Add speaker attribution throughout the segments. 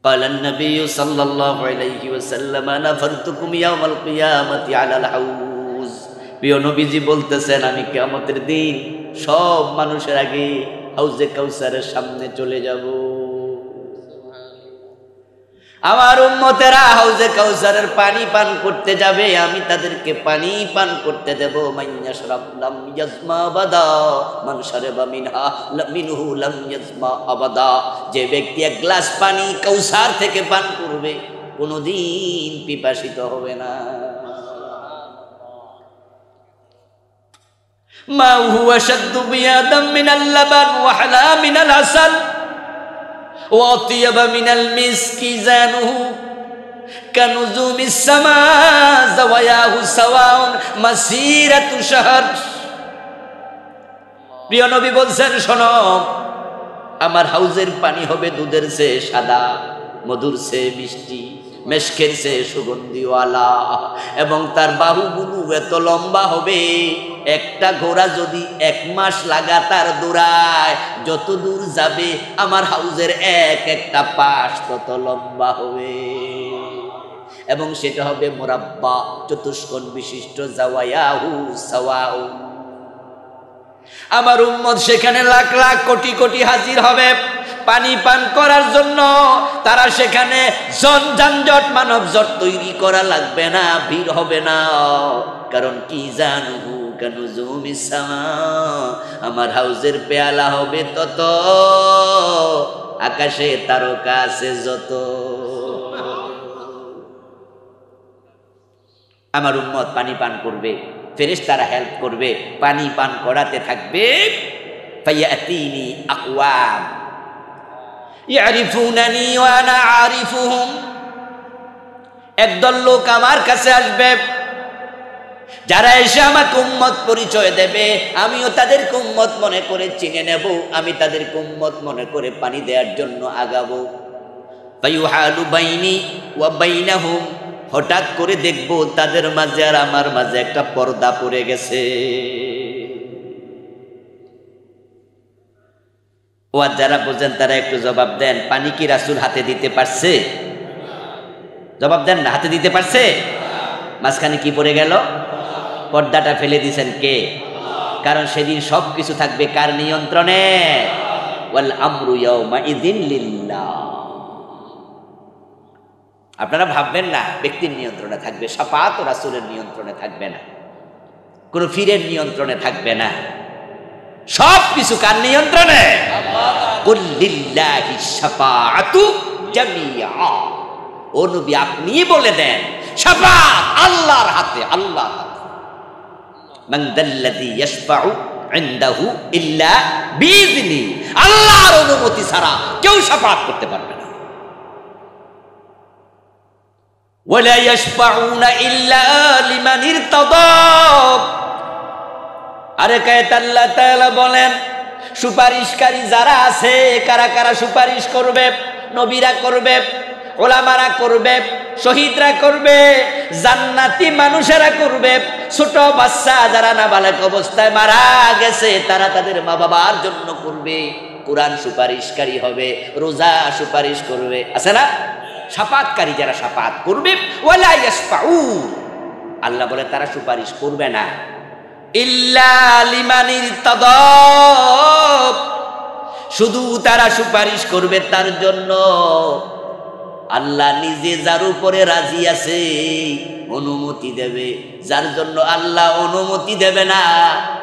Speaker 1: قال النبي صلى الله عليه وسلم نفرتكم يوم القيامة على الحوض প্রিয় নবীজি বলতেছেন আমি কিয়ামতের দিন সব মানুষের আগে হাউজে কাউসারের সামনে চলে যাব। আমার উম্মতেরা হাউজে কাউসারের পানি পান করতে যাবে, আমি তাদেরকে পানি পান করতে দেব। মাইয়াশরাব লাম ইয়াজমা আবাদা মান শারাবা মিনহা মিনহু লাম ইয়াজমা আবাদা। যে ব্যক্তি এক গ্লাস পানি কাউসার থেকে পান করবে কোনোদিন পিপাসিত হবে না। মা হুয়া শাদ্দু বিয়াদাম মিনাল লাবান ওয়া হালা মিনাল আসাল وأطيب من المسك زانه كنجوم السماء زواياه سواء مسيرة شهر। প্রিয় নবী বলছেন শোনো, আমার হাউজের পানি হবে দুধের চেয়ে সাদা, মধুর চেয়ে মিষ্টি, মেশকের চেয়ে সুগন্ধিওয়ালা, এবং তার বাহুগুলো এত লম্বা হবে একটা ঘোড়া যদি 1 মাস লাগাতার দৌড়ায় যত দূর যাবে আমার হাউজের একটা পাশ তত লম্বা হবে, এবং সেটা হবে মুরাব্বা চতুষ্কোণ বিশিষ্ট জাওয়ায়াহু সাওয়াউ। আমার উম্মত সেখানে লাখ লাখ কোটি কোটি হাজির হবে পানি পান করার জন্য। তারা সেখানে যানজট মানব জট তৈরি করা লাগবে না, ভিড় হবে না, কারণ কি জানহু কানুজুমিস সামা, আমার হাউজের পেয়ালা হবে তত আকাশে তারকা আছে যত। আমার উম্মত পানি পান করবে, ফেরেশতারা হেল্প করবে, পানি পান করাতে থাকবে। ফায়াতিনি আকওয়াম ইয়ারিফুনানি ওয়া আনা আরিফুহুম, একদল লোক আমার কাছে আসবে যারা এসে আমাকে উম্মত পরিচয় দেবে, আমিও তাদেরকে উম্মত মনে করে চিনে নেব, আমি তাদেরকে উম্মত মনে করে পানি দেওয়ার জন্য আগাবো। ফায়ুহালু বাইনি ওয়া বাইনাহুম, হঠাৎ করে দেখব তাদের মাঝে আর আমার মাঝে একটা পর্দা পড়ে গেছে। ও যারা বোঝেন তারা একটু জবাব দেন, পানি কি রাসূল হাতে দিতে পারছে? জবাব দেন না, হাতে দিতে পারছে? মাঝখানে কি পড়ে গেল? পর্দাটা ফেলে দিয়েছেন কে? কারণ সেদিন সবকিছু থাকবে কার নিয়ন্ত্রণে? ওয়াল আমরু ইয়াউমা ইযিন লিল্লাহ। আপনারা ভাববেন না ব্যক্তির নিয়ন্ত্রণে থাকবে, শাফাআত ও রাসূলের নিয়ন্ত্রণে থাকবে না, কোন ফিরের নিয়ন্ত্রণে থাকবে না, সবকিছু কার নিয়ন্ত্রণে? কুল লিল্লাহিশ শাফাআতু জামিআ। ও নবী আপনি বলে দেন শাফাআত আল্লাহর হাতে, আল্লাহর হাতে। মান যাল্লাযী ইয়াশফাউ ইনদাহু ইল্লা বিইযনি, আল্লাহর অনুমতি ছাড়া কেউ শাফাআত করতে পারবে না। ওয়ালা ইয়াশফাউনা ইল্লা লিমান ইরতাদা। আরে কায়েত আল্লাহ তাআলা বলেন সুপারিশকারী যারা আছে, কারা কারা সুপারিশ করবে? নবীরা করবে, ওলামারা করবে, শহীদরা করবে, জান্নাতি মানুষেরা করবে, ছোট বাচ্চা যারা নাবালক অবস্থায় মারা গেছে তারা তাদের মা বাবার জন্য করবে, কোরআন সুপারিশকারী হবে, রোজা সুপারিশ করবে, আছে না? শাফাআতকারী যারা শাফাআত করবে। ওয়ালা ইয়াশফাউন, আল্লাহ বলে তারা সুপারিশ করবে না ইল্লা লিমান ইরতাদা, শুধু তারা সুপারিশ করবে তার জন্য আল্লাহ নিজে যার উপরে রাজি আছে অনুমতি দেবে। যার জন্য আল্লাহ অনুমতি দেবে না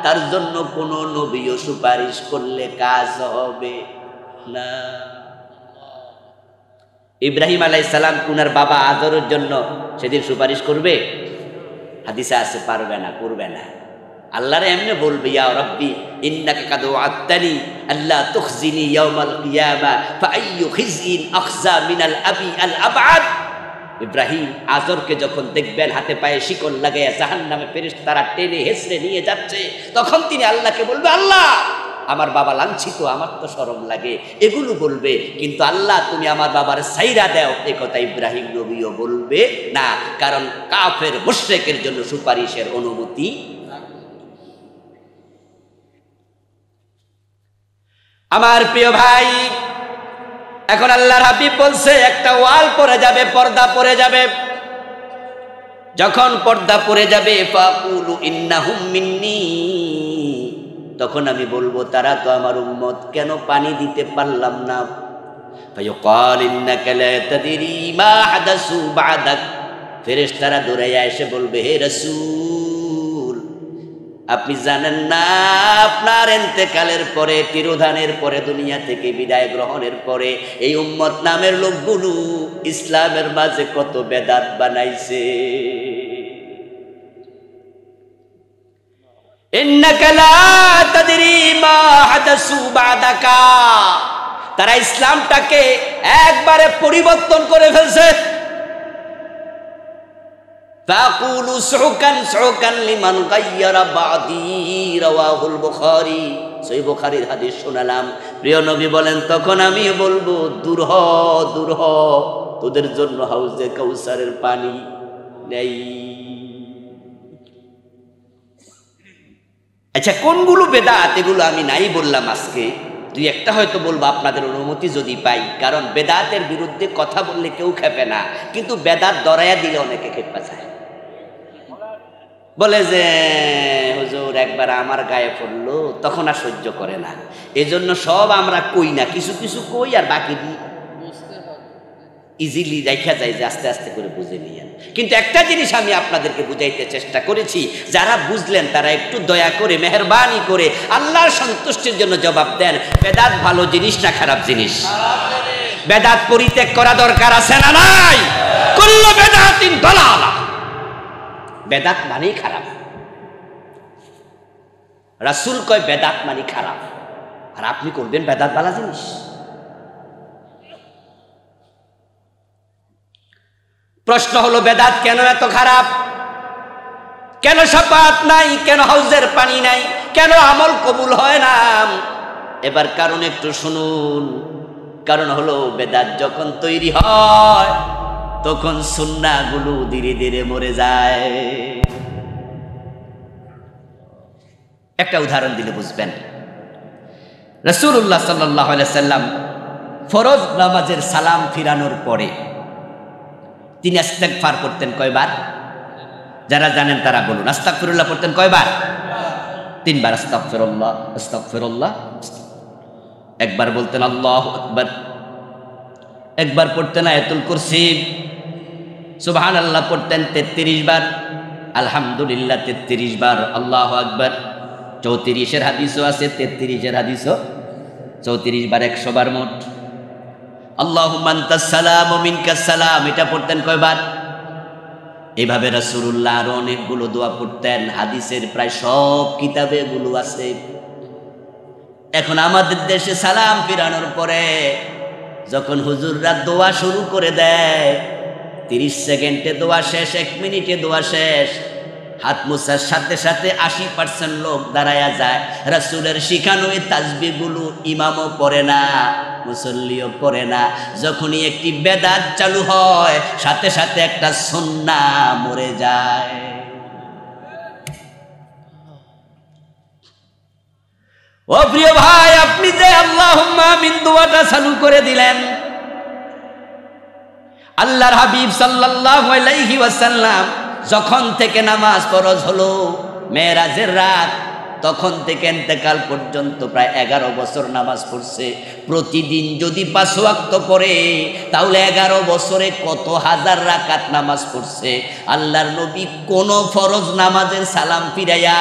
Speaker 1: তার জন্য কোন নবীও সুপারিশ করলে কাজ হবে না। ইব্রাহিম আলাইহিস সালাম কুনার বাবা আজরের জন্য সেদিন সুপারিশ করবে? হাদিসে আছে পারবে না, করবে না। আল্লাহরে এমনি বলবে ইয়া রাব্বি ইন্নাকা কাদ ওয়া'আদতানি আল্লা তুখজিনি ইয়াওমাল কিয়ামা ফাআইয়ু খিজইন আখজা মিনাল আবি আল আবআদ। ইব্রাহিম আজরকে যখন দেখবেন হাতে পায়ে শিকল লাগাইয়া জাহান্নামে ফেরেশতারা টেনে হেঁচড়ে নিয়ে যাচ্ছে, তখন তিনি আল্লাহকে বলবে আল্লাহ আমার বাবা লাঞ্ছিত, আমার তো শরম লাগে, এগুলো বলবে। কিন্তু আল্লাহ তুমি আমার বাবার সাইরা দাও, এ কথা ইব্রাহিম নবীও বলবে না, কারণ কাফের মুশরিকের জন্য সুপারিশের অনুমতি। আমার প্রিয় ভাই, এখন আল্লাহর হাবিব বলছে একটা ওয়াল পড়ে যাবে, পর্দা পড়ে যাবে। যখন পর্দা পড়ে যাবে ফাকুলু ইন্নাহুম মিন্নি, তখন আমি বলবো তারা তো আমার উম্মত, কেন পানি দিতে পারলাম না? ফায়ুকাল ইন্নাকা লা তাদরি মা হাদাসু বা'দাক, ফেরেশতারা দৌড়াইয়া এসে বলবে, হে রাসূল আপনি জানেন না আপনার ইন্তেকালের পরে, তিরোধানের পরে, দুনিয়া থেকে বিদায় গ্রহণের পরে এই উম্মত নামের লোকগুলো ইসলামের মাঝে কত বেদাত বানাইছে। ইন্নাকা লা তাদরি মা হাদাসু বা'দাকা, তারা ইসলামটাকে একবারে পরিবর্তন করে ফেলছে। ফাকুলু সুহকান সুহকান লিমান গায়্যারা বাদি, রাওয়াহুল বুখারী, সহিহ বুখারীর হাদিস শোনালাম। প্রিয় নবী বলেন তখন আমি বলবো দূর হ, দূর হ, তোদের জন্য হাউজে কাউসারের পানি নেই। আচ্ছা কোনগুলো বেদাত এগুলো আমি নাই বললাম, আজকে দুই একটা হয়তো বলবো আপনাদের অনুমতি যদি পাই, কারণ বেদাতের বিরুদ্ধে কথা বললে কেউ খেপে না, কিন্তু বেদাত দরাইয়া দিলে অনেকে খেপা যায়। বলে যে হুজুর একবার আমার গায়ে পড়লো, তখন আর সহ্য করে না, এজন্য সব আমরা কই না, কিছু কিছু কই আর বাকি ইজিলি দেখা যায় যে আস্তে আস্তে করে বুঝে নিয়েন। কিন্তু একটা জিনিস আমি আপনাদেরকে বুঝাইতে চেষ্টা করেছি, যারা বুঝলেন তারা একটু দয়া করে মেহেরবানি করে আল্লাহর সন্তুষ্টির জন্য জবাব দেন, বেদাত ভালো জিনিস না খারাপ জিনিস? বেদাত পরিত্যাগ করা দরকার আছে না নাই? কুল্লু বেদাতিন দালালা, বেদাত মানেই খারাপ। রাসূল কয় বেদাত মানে খারাপ, আর আপনি করবেন বেদাত ভালো জিনিস। প্রশ্ন হলো বেদাত কেন এত খারাপ? কেন শাফাআত নাই? কেন হাউজের পানি নাই? কেন আমল কবুল হয় না? এবার কারণ একটু শুনুন। কারণ হলো বেদাত যখন তৈরি হয় তখন সুন্নাহগুলো ধীরে ধীরে মরে যায়। একটা উদাহরণ দিলে বুঝবেন। রাসূলুল্লাহ সাল্লাল্লাহু আলাইহি সাল্লাম ফরজ নামাজের সালাম ফিরানোর পরে তিনি ইস্তেগফার করতেন কয়বার? যারা জানেন তারা বলুন। আস্তাগফিরুল্লাহ পড়তেন কয়বার? 3 বার। আস্তাগফিরুল্লাহ আস্তাগফিরুল্লাহ। একবার বলতেন আল্লাহু আকবার, একবার পড়তেন আয়াতুল কুরসি, সুবহানাল্লাহ পড়তেন 33 বার, আলহামদুলিল্লাহ 33 বার, আল্লাহু আকবার 34-এর হাদিসও আছে, 33-এর হাদিসও 34 বার, 100 বার মোট। আল্লাহুম্মা আনতাস সালাম ওয়া মিনকাস সালাম, এটা পড়তেন কয়বার? এইভাবে রাসূলুল্লাহ আরো অনেকগুলো দোয়া পড়তেন, হাদিসের প্রায় সব কিতাবে এগুলো আছে। এখন আমাদের দেশে সালাম ফিরানোর পরে যখন হুজুররা দোয়া শুরু করে দেয়, 30 সেকেন্ডে দোয়া শেষ, 1 মিনিটে দোয়া শেষ, হাত মোছার সাথে সাথে 80% লোক দাঁড়ায়া যায়। রাসূলের শিখানো এই তাসবিহগুলো ইমামও পড়ে না, মুসল্লিও পড়ে না। যখনই একটি বেদাত চালু হয় সাথে সাথে একটা সুন্নাহ মরে যায়। ও প্রিয় ভাই, আপনি যে আল্লাহুম্মা আমিন দোয়াটা চালু করে দিলেন, আল্লাহর হাবিব সাল্লাল্লাহু আলাইহি ওয়াসাল্লাম যখন থেকে নামাজ ফরজ হলো মেরাজের রাত, তখন থেকে ইন্তেকাল পর্যন্ত প্রায় 11 বছর নামাজ পড়ছে। প্রতিদিন যদি 5 ওয়াক্ত পড়ে তাহলে 11 বছরে কত হাজার রাকাত নামাজ পড়ছে। আল্লাহর নবী কোন ফরজ নামাজের সালাম ফিরাইয়া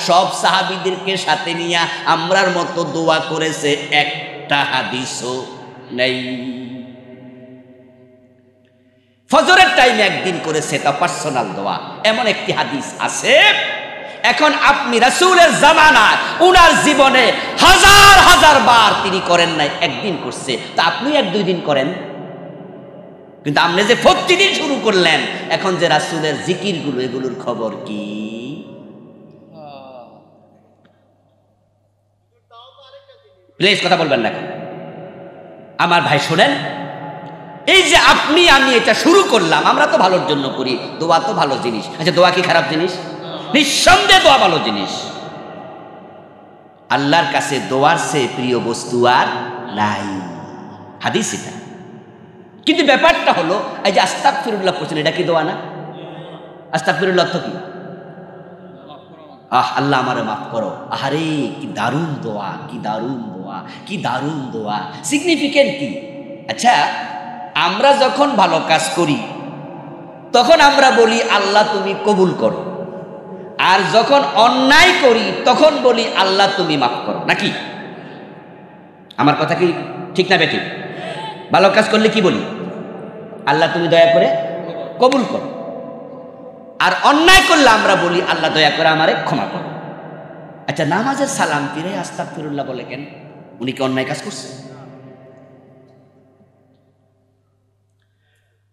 Speaker 1: সব সাহাবীদেরকে সাথে নিয়া আমরার মতো দোয়া করেছে একটা হাদিসও নেই। ফজরের টাইমে একদিন করেছে, তা পার্সোনাল দোয়া, এমন একটি হাদিস আছে। এখন আপনি রাসূলের জামানায় উনার জীবনে হাজার হাজার বার তিনি করেন নাই, একদিন করছে, তা আপনি 1-2 দিন করেন। কিন্তু আপনি যে প্রতিদিন শুরু করলেন, এখন যে রাসূলের জিকিরগুলো, এগুলোর খবর কি? প্লিজ কথা বলবেন না এখন আমার ভাই, শোনেন। এই যে আপনি আমি এটা শুরু করলাম, আমরা তো ভালোর জন্য করি, দোয়া তো ভালো জিনিস। আচ্ছা দোয়া কি খারাপ জিনিস? নিঃসন্দেহে দোয়া ভালো জিনিস। আল্লাহর কাছে দোয়ার চেয়ে প্রিয় বস্তু আর নাই। হাদিস এটা। কিন্তু ব্যাপারটা হলো এই যে আস্তাগফিরুল্লাহ পড়ছেন, এটা কি দোয়া না? আস্তাগফিরুল্লাহ অর্থ কি? আল্লাহ আমারে মাফ করো। আহারে কি দারুণ দোয়া, কি দারুণ দোয়া, কি দারুণ দোয়া। সিগনিফিকেন্ট কি? আচ্ছা, আমরা যখন ভালো কাজ করি তখন আমরা বলি আল্লাহ তুমি কবুল করো, আর যখন অন্যায় করি তখন বলি আল্লাহ তুমি মাফ করো, নাকি? আমার কথা কি ঠিক না বেঠিক? ভালো কাজ করলে কি বলি? আল্লাহ তুমি দয়া করে কবুল করো। আর অন্যায় করলে আমরা বলি আল্লাহ দয়া করে আমারে ক্ষমা করো। আচ্ছা, নামাজের সালাম ফিরে আস্তাগফিরুল্লাহ বলে কেন? উনি কি অন্যায় কাজ করছে?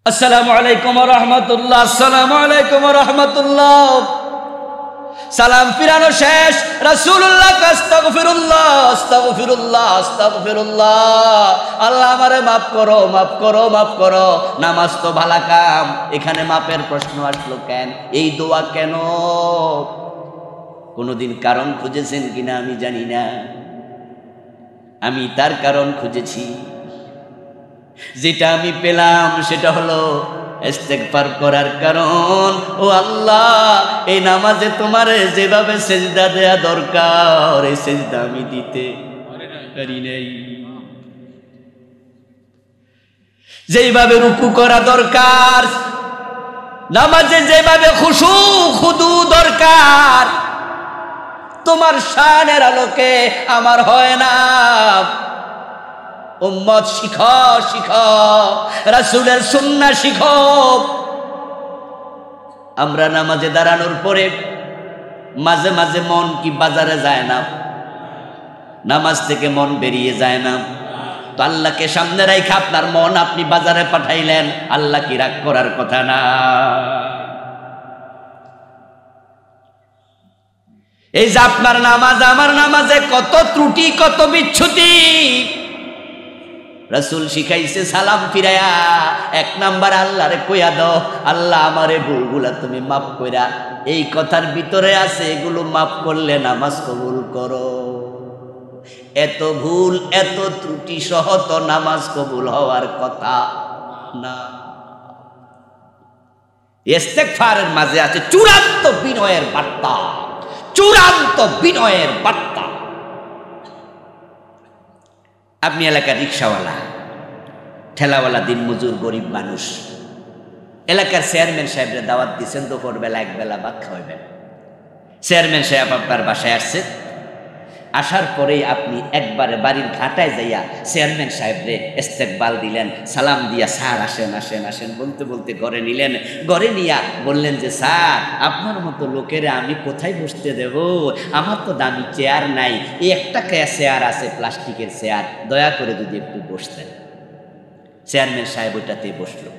Speaker 1: আসসালামু আলাইকুম ওয়া রাহমাতুল্লাহ, আসসালামু আলাইকুম ওয়া রাহমাতুল্লাহ। সালাম ফিরানো শেষ, রাসূলুল্লাহ আস্তাগফিরুল্লাহ আস্তাগফিরুল্লাহ আস্তাগফিরুল্লাহ, আল্লাহ আমারে মাফ করো মাফ করো মাফ করো। নামাজ তো ভালা কাম, এখানে মাপের প্রশ্ন আসলো কেন? এই দোয়া কেন? কোনোদিন কারণ খুঁজেছেন কিনা আমি জানি না, আমি তার কারণ খুঁজেছি। যেটা আমি পেলাম সেটা হলো ইস্তেগফার করার কারণ। ও আল্লাহ, এই নামাজে তোমারে যেভাবে সেজদা দেয়া দরকার এই সেজদা আমি দিতে পারি নাই, যেভাবে রুকু করা দরকার, নামাজে যেভাবে খুশু খুদু দরকার, তোমার শানের আলোকে আমার হয় না। উম্মত শিখো শিখো, রাসূলের সুন্নাহ শিখো। আমরা নামাজে দাঁড়ানোর পরে মাঝে মাঝে মন কি বাজারে যায় না? নামাজ থেকে মন বেরিয়ে যায় না? তো আল্লাহকে সামনে রাখা আপনার মন আপনি বাজারে পাঠাইলেন, আল্লাহ কি রাগ করার কথা না? এই যে আপনার নামাজ আমার নামাজে কত ত্রুটি কত বিচ্যুতি, রাসূল শিখাইছে সালাম ফিরায়া এক নাম্বার আল্লাহরে কইয়া দাও, আল্লাহ আমারে ভুলগুলা তুমি মাফ কইরা। এই কথার ভিতরে আছে এগুলো মাফ করলে নামাজ কবুল করো। এত ভুল এত ত্রুটি সহ তো নামাজ কবুল হওয়ার কথা না। ইস্তেগফারের মাঝে আছে চূড়ান্ত বিনয়ের বার্তা, চূড়ান্ত বিনয়ের বার্তা। আপনি এলাকার রিক্সাওয়ালা, ঠেলাওয়ালা, দিনমজুর, গরিব মানুষ, এলাকার চেয়ারম্যান সাহেবরা দাওয়াত দিচ্ছেন দুপুরবেলা একবেলা ভাত খাওয়াবেন। চেয়ারম্যান সাহেব আপনার বাসায় আসছে, আসার পরেই আপনি একবারে বাড়ির ঘাটায় যাইয়া চেয়ারম্যান সাহেবরে ইস্তেকবাল দিলেন, সালাম দিয়া স্যার আসেন আসেন আসেন বলতে বলতে ঘরে নিলেন। ঘরে নিয়া বললেন যে স্যার আপনার মতো লোকেরা আমি কোথায় বসতে দেব, আমার তো দামি চেয়ার নাই, এই একটা চেয়ার আছে প্লাস্টিকের চেয়ার, দয়া করে যদি একটু বসতেন। চেয়ারম্যান সাহেব ওইটাতে বসলো।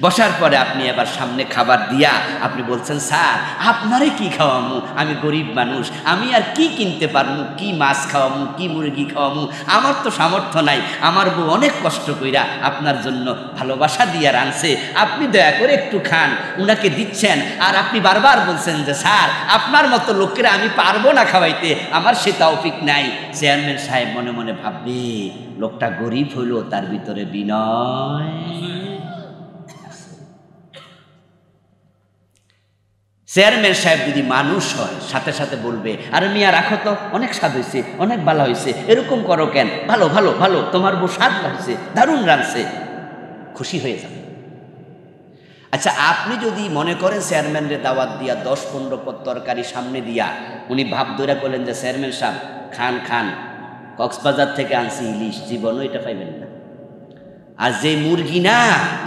Speaker 1: বসার পরে আপনি এবার সামনে খাবার দিয়া আপনি বলছেন স্যার আপনারে কি খাওয়ামু, আমি গরিব মানুষ, আমি আর কি কিনতে পারমু, কি মাছ খাওয়ামু, কি মুরগি খাওয়ামু, আমার তো সামর্থ্য নাই, আমার বউ অনেক কষ্ট কইরা আপনার জন্য ভালোবাসা দিয়া রাঁধছে, আপনি দয়া করে একটু খান। উনাকে দিচ্ছেন আর আপনি বারবার বলছেন যে স্যার আপনার মতো লোকেরা আমি পারবো না খাওয়াইতে, আমার সে তৌফিক নাই। চেয়ারম্যান সাহেব মনে মনে ভাববে লোকটা গরিব হইল, তার ভিতরে বিনয়। চেয়ারম্যান সাহেব যদি মানুষ হয় সাথে সাথে বলবে আরে মিয়া রাখো তো, অনেক স্বাদ হয়েছে, অনেক ভালো হয়েছে, এরকম করো কেন, ভালো ভালো ভালো, তোমার বউ স্বাদ লাগছে, দারুণ রাঁধছে, খুশি হয়ে যাবে। আচ্ছা, আপনি যদি মনে করেন চেয়ারম্যানরে দাওয়াত দিয়া 10-15 পদ তরকারি সামনে দিয়া উনি ভাব ধরে করলেন যে চেয়ারম্যান সাহেব খান খান, কক্সবাজার থেকে আনছি ইলিশ, জীবনও এটা পাইবেন না। আর যে মুরগি না,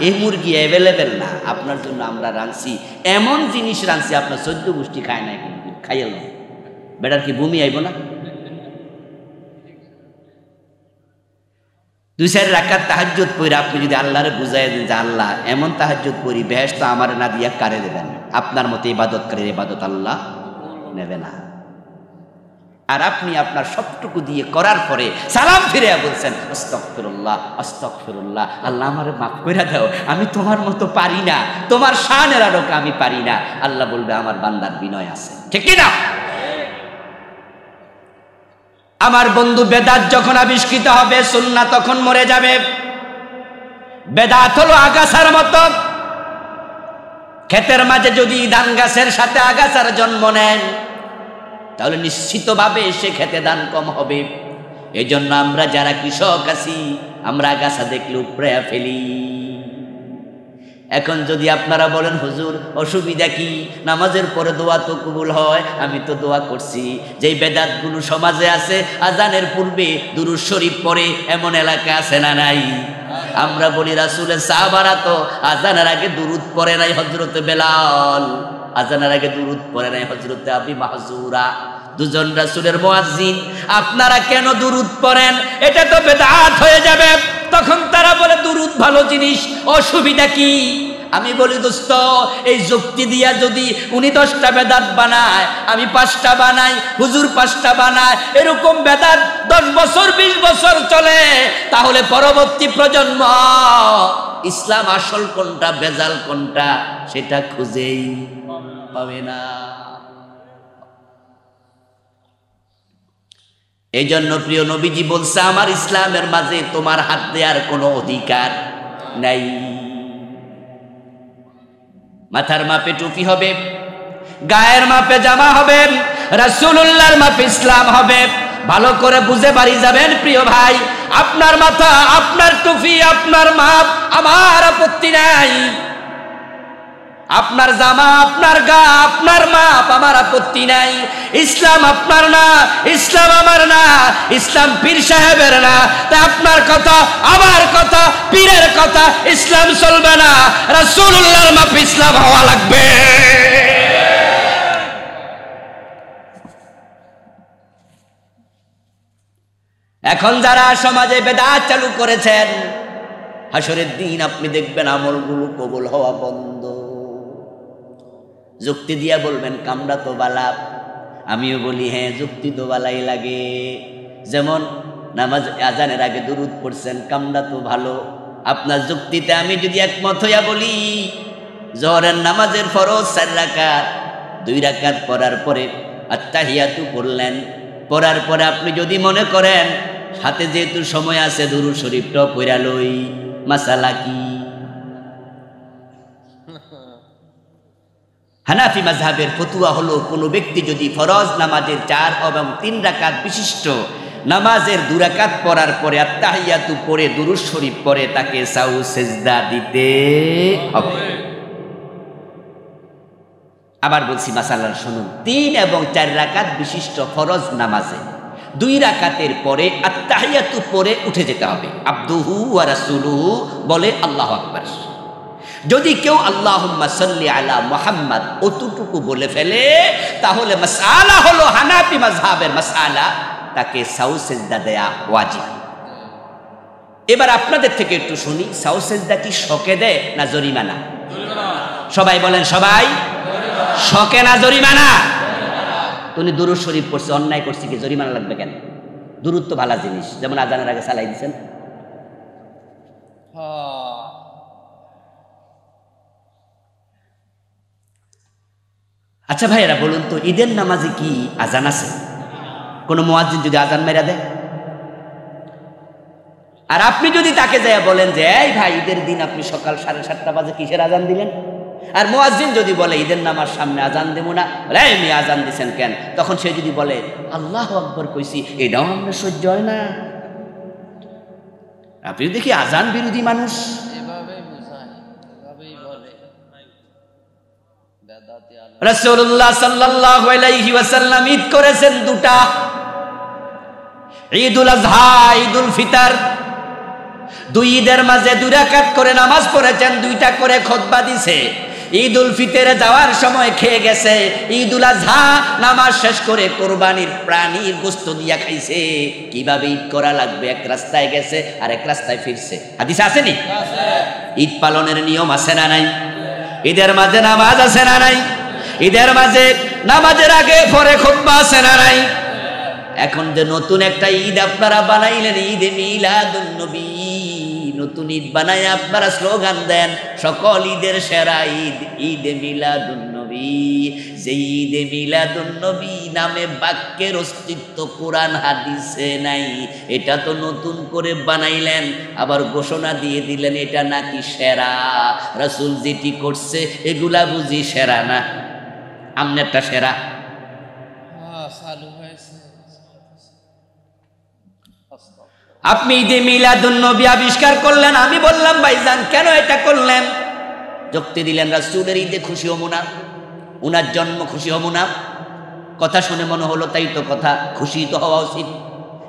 Speaker 1: এই মুরগি অ্যাভেলেবেল না, আপনার জন্য আমরা রাঁধছি, এমন জিনিস রাঁধছি আপনার 14 গোষ্ঠী খায় না, খাইয়াল বেটার কি বমি আইব না? 2-4 রাকাত তাহাজ্জুদ পড়ে আপনি যদি আল্লাহরে বুঝাই দেন যে আল্লাহ এমন তাহাজ্জুদ পড়ি বেহেশত আমার না দিয়া কারে দেবেন, আপনার মতো ইবাদতকারীর ইবাদত আল্লাহ নেবে না। আর আপনি আপনার সবটুকু দিয়ে করার পরে সালাম ফিরে বলছেন আস্তাগফিরুল্লাহ আস্তাগফিরুল্লাহ, আল্লাহ আমারে মাফ করে দাও, আমি তোমার মতো পারি না, তোমার শানের আলোকে আমি পারি না। আল্লাহ বলবে আমার বান্দার বিনয় আছে, ঠিক কি না? আমার বন্ধু বেদাত যখন আবিষ্কৃত হবে, সুন্নাহ তখন মরে যাবে। বেদাত হলো আগাছার মতো। ক্ষেতের মাঝে যদি ধান গাছের সাথে আগাছার জন্ম নেন তাহলে নিশ্চিতভাবে সে খেতে ধান কম হবে। এই জন্য আমরা যারা কৃষক আছি আমরা আগাছা দেখলে উপড়ে ফেলি। এখন যদি আপনারা বলেন হুজুর অসুবিধা কি, নামাজের পরে দোয়া তো কবুল হয়, আমি তো দোয়া করছি। যেই বেদাতগুলো সমাজে আছে, আজানের পূর্বে দুরূদ শরীফ পড়ে এমন এলাকা আছে না নাই? আমরা বলি রাসূলের সাহাবারা তো আজানের আগে দুরূদ পড়ে নাই, হযরতে বেলাল আজানের আগে দুরূদ পড়ে নাই, হযরতে আবি মাহজুরা, দুজন রাসূলের মুয়াজ্জিন। আপনারা কেন দুরূদ পড়েন? এটা তো বেদাত হয়ে যাবে। তখন তারা বলে দুরূদ ভালো জিনিস, অসুবিধা কি? আমি বলি দোস্ত, এই যুক্তি দিয়া যদি উনি 10টা বেদাত বানায়, আমি 5টা বানাই, হুজুর 5টা বানায়, এরকম বেদাত 10 বছর 20 বছর চলে, তাহলে পরবর্তী প্রজন্ম ইসলাম আসল কোনটা বেজাল কোনটা সেটা খুঁজেই পাবে না। এই জন্য প্রিয় নবীজি বলছে, আমার ইসলামের মাঝে তোমার হাত দেওয়ার কোনো অধিকার নাই। মাথার মাপে টুপি হবে, গায়ের মাপে জামা হবে, রাসূলুল্লাহর মাপে ইসলাম হবে। ভালো করে বুঝে বাড়ি যাবেন প্রিয় ভাই। আপনার মাথা, আপনার টুপি, আপনার মাপ, আমার আপত্তি নাই। আপনার জামা, আপনার গা, আপনার মাপ, আমার আপত্তি নাই। ইসলাম আপনার না, ইসলাম আমার না, ইসলাম পীর সাহেবের না। তা আপনার কথা, আমার কথা, পীরের কথা ইসলাম চলবে না, রাসূলুল্লাহর মাপে ইসলাম হওয়া লাগবে। এখন যারা সমাজে বেদাত চালু করেছেন, হাসরের দিন আপনি দেখবেন আমলগুলো কবুল হওয়া বন্ধ। যুক্তি দিয়া বলবেন কামড়া তো বালা, আমিও বলি হ্যাঁ যুক্তি তো বালাই লাগে। যেমন নামাজ আজানের আগে দুরূদ পড়ছেন, কামড়া তো ভালো। আপনার যুক্তিতে আমি যদি একমত হইয়া বলি জোহরের নামাজের ফরজ 4 রাকাত, 2 রাকাত পড়ার পরে আত্তাহিয়াতু পড়লেন, পড়ার পরে আপনি যদি মনে করেন হাতে যেহেতু সময় আছে দুরূদ শরীফটা পড়া লই, মাসালা কি? হানাফি মাযহাবের ফতোয়া হলো, কোনো ব্যক্তি যদি ফরজ নামাজের 4 এবং 3 রাকাত বিশিষ্ট নামাজের 2 রাকাত পড়ার পরে আত্তাহিয়াতু পড়ে দুরূদ শরীফ পড়ে, তাকে সাউ সেজদা দিতে হবে। আবার বলছি মাসালার শুনুন, 3 এবং 4 রাকাত বিশিষ্ট ফরজ নামাজে 2 রাকাতের পরে আত্তাহিয়াতু পড়ে উঠে যেতে হবে। আবদুহু ওয়া রাসূলুহু বলে আল্লাহু আকবার। যদি কেউ আল্লাহুম্মা সাল্লি আলা মুহাম্মদ অতটুকু বলে ফেলে, তাহলে মাসআলা হলো হানাফি মাযহাবের মাসআলা, তাকে সাউ সেজদা দেয়া ওয়াজিব। এবার আপনাদের থেকে একটু শুনি, সাউ সেজদা কি শকে দেয় না জরিমানা? সবাই বলেন, সবাই শকে না জরিমানা? তুমি দুরূদ শরীফ পড়ছে, অন্যায় করছে, কি জরিমানা লাগবে কেন? দুরূদ তো ভালো জিনিস, যেমন আজানের আগে চালাই দিচ্ছেন। আচ্ছা ভাইয়েরা বলুন তো, ঈদের নামাজে কি আজান আছে? কোন মুয়াজ্জিন যদি আজান মেরা দেয়, আর আপনি যদি তাকে যায় বলেন যে এই ভাই ঈদের দিন আপনি সকাল 7:30 বাজে কিসের আজান দিলেন, আর মুয়াজ্জিন যদি বলে ঈদের নামাজ সামনে আজান দেব না, আমি আজান দিছেন কেন, তখন সে যদি বলে আল্লাহু আকবার কইছি, এটাও আমরা সহ্য হয় না। আপনি দেখি আজান বিরোধী মানুষ। রাসূলুল্লাহ সাল্লাল্লাহু আলাইহি ওয়াসাল্লাম ঈদ করেছেন 2টা, ঈদুল আযহা, ঈদুল ফিতর। 2 ঈদের মাঝে 2 রাকাত করে নামাজ পড়েছেন, 2টা করে খুতবা দিছে। ঈদুল ফিতরে যাওয়ার সময় খেয়ে গেছে, ঈদুল আযহা নামাজ শেষ করে কোরবানির প্রাণীর গোশত দিয়া খাইছে। কিভাবে ঈদ করা লাগবে, এক রাস্তায় গেছে আর এক রাস্তায় ফিরছে। হাদিস আছে নি? ঈদ পালনের নিয়ম আছে না নাই? ঈদের মাঝে নামাজ আছে না নাই? ঈদের মাঝে নামাজের আগে পরে খুতবা আছে না নাই? এখন যে নতুন একটা ঈদ আপনারা বানাইলেন, ঈদে মিলাদুন নবী, নতুন ঈদ বানায় আপনারা স্লোগান দেন সকল ঈদের সেরা ঈদ ঈদে মিলাদুন নবী। নবী। যে ঈদে মিলাদুন নবী নামে বাক্যের অস্তিত্ব কোরআন হাদিসে নাই, এটা তো নতুন করে বানাইলেন, আবার ঘোষণা দিয়ে দিলেন এটা নাকি সেরা। রাসূল যেটি করছে এগুলা বুঝি সেরা না, আমনেরটা সেরা। আপনি ঈদে মিলাদুন নবী আবিষ্কার করলেন, আমি বললাম ভাইজান কেন এটা করলেন? যুক্তি দিলেন রাসূলের ঈদে খুশি হব না, উনার জন্ম খুশি হব না। কথা শুনে মনে হলো তাই তো কথা, খুশি তো হওয়া উচিত।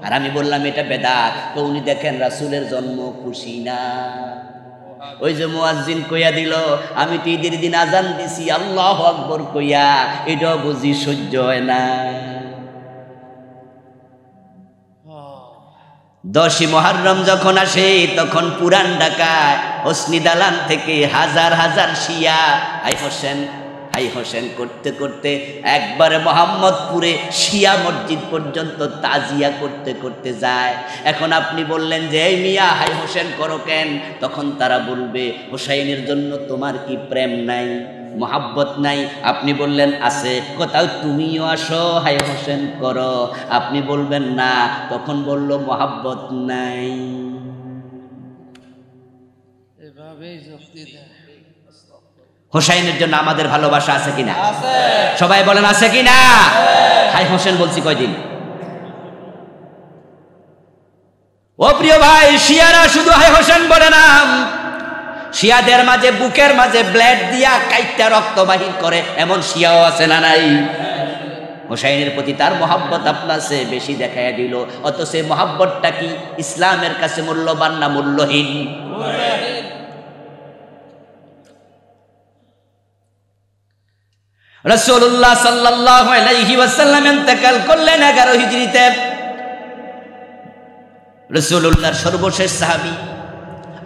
Speaker 1: আর আমি বললাম এটা বেদাত। তো উনি দেখেন রাসূলের জন্ম খুশি না। ওই যে মুয়াজ্জিন কইয়া দিল, আমি তো ঈদের দিন আজান দিছি আল্লাহু আকবার কইয়া, এটাও বুঝি সহ্য হয় না। 10ই মুহররম যখন আসে তখন পুরান ঢাকায় হোসনি দালান থেকে হাজার হাজার শিয়া হাই হোসেন করতে করতে একবারে মোহাম্মদপুরে শিয়া মসজিদ পর্যন্ত তাজিয়া করতে করতে যায়। এখন আপনি বললেন যে এই মিয়া হাই হোসেন করো কেন? তখন তারা বলবে হোসাইনের জন্য তোমার কি প্রেম নাই, মোহাব্বত নাই? আপনি বললেন আছে। কোথাও তুমিও আসো হাই হোসেন করো, আপনি বলবেন না। তখন বলল মোহাব্বত নাই। হোসাইনের জন্য আমাদের ভালোবাসা আছে কিনা? সবাই বলেন আছে কিনা? হাই হোসেন বলছি কয়দিন। ও প্রিয় ভাই, শিয়ারা শুধু হাই হোসেন বলে না, শিয়াদের মাঝে বুকের মাঝে ব্লেড দিয়া কাইটা রক্ত বাহির করে এমন শিয়াও আছে না নাই? হোসাইনের প্রতি তার মহব্বত আপনার চেয়ে বেশি দেখাইয়া দিল, অথচ সেই মহব্বতটা কি ইসলামের কাছে মূল্যবান না মূল্যহীন? রাসূলুল্লাহ সাল্লাল্লাহু আলাইহি ওয়াসাল্লাম ইন্তেকাল করলেন 11 হিজরিতে। রাসূলুল্লাহর সর্বশেষ সাহাবী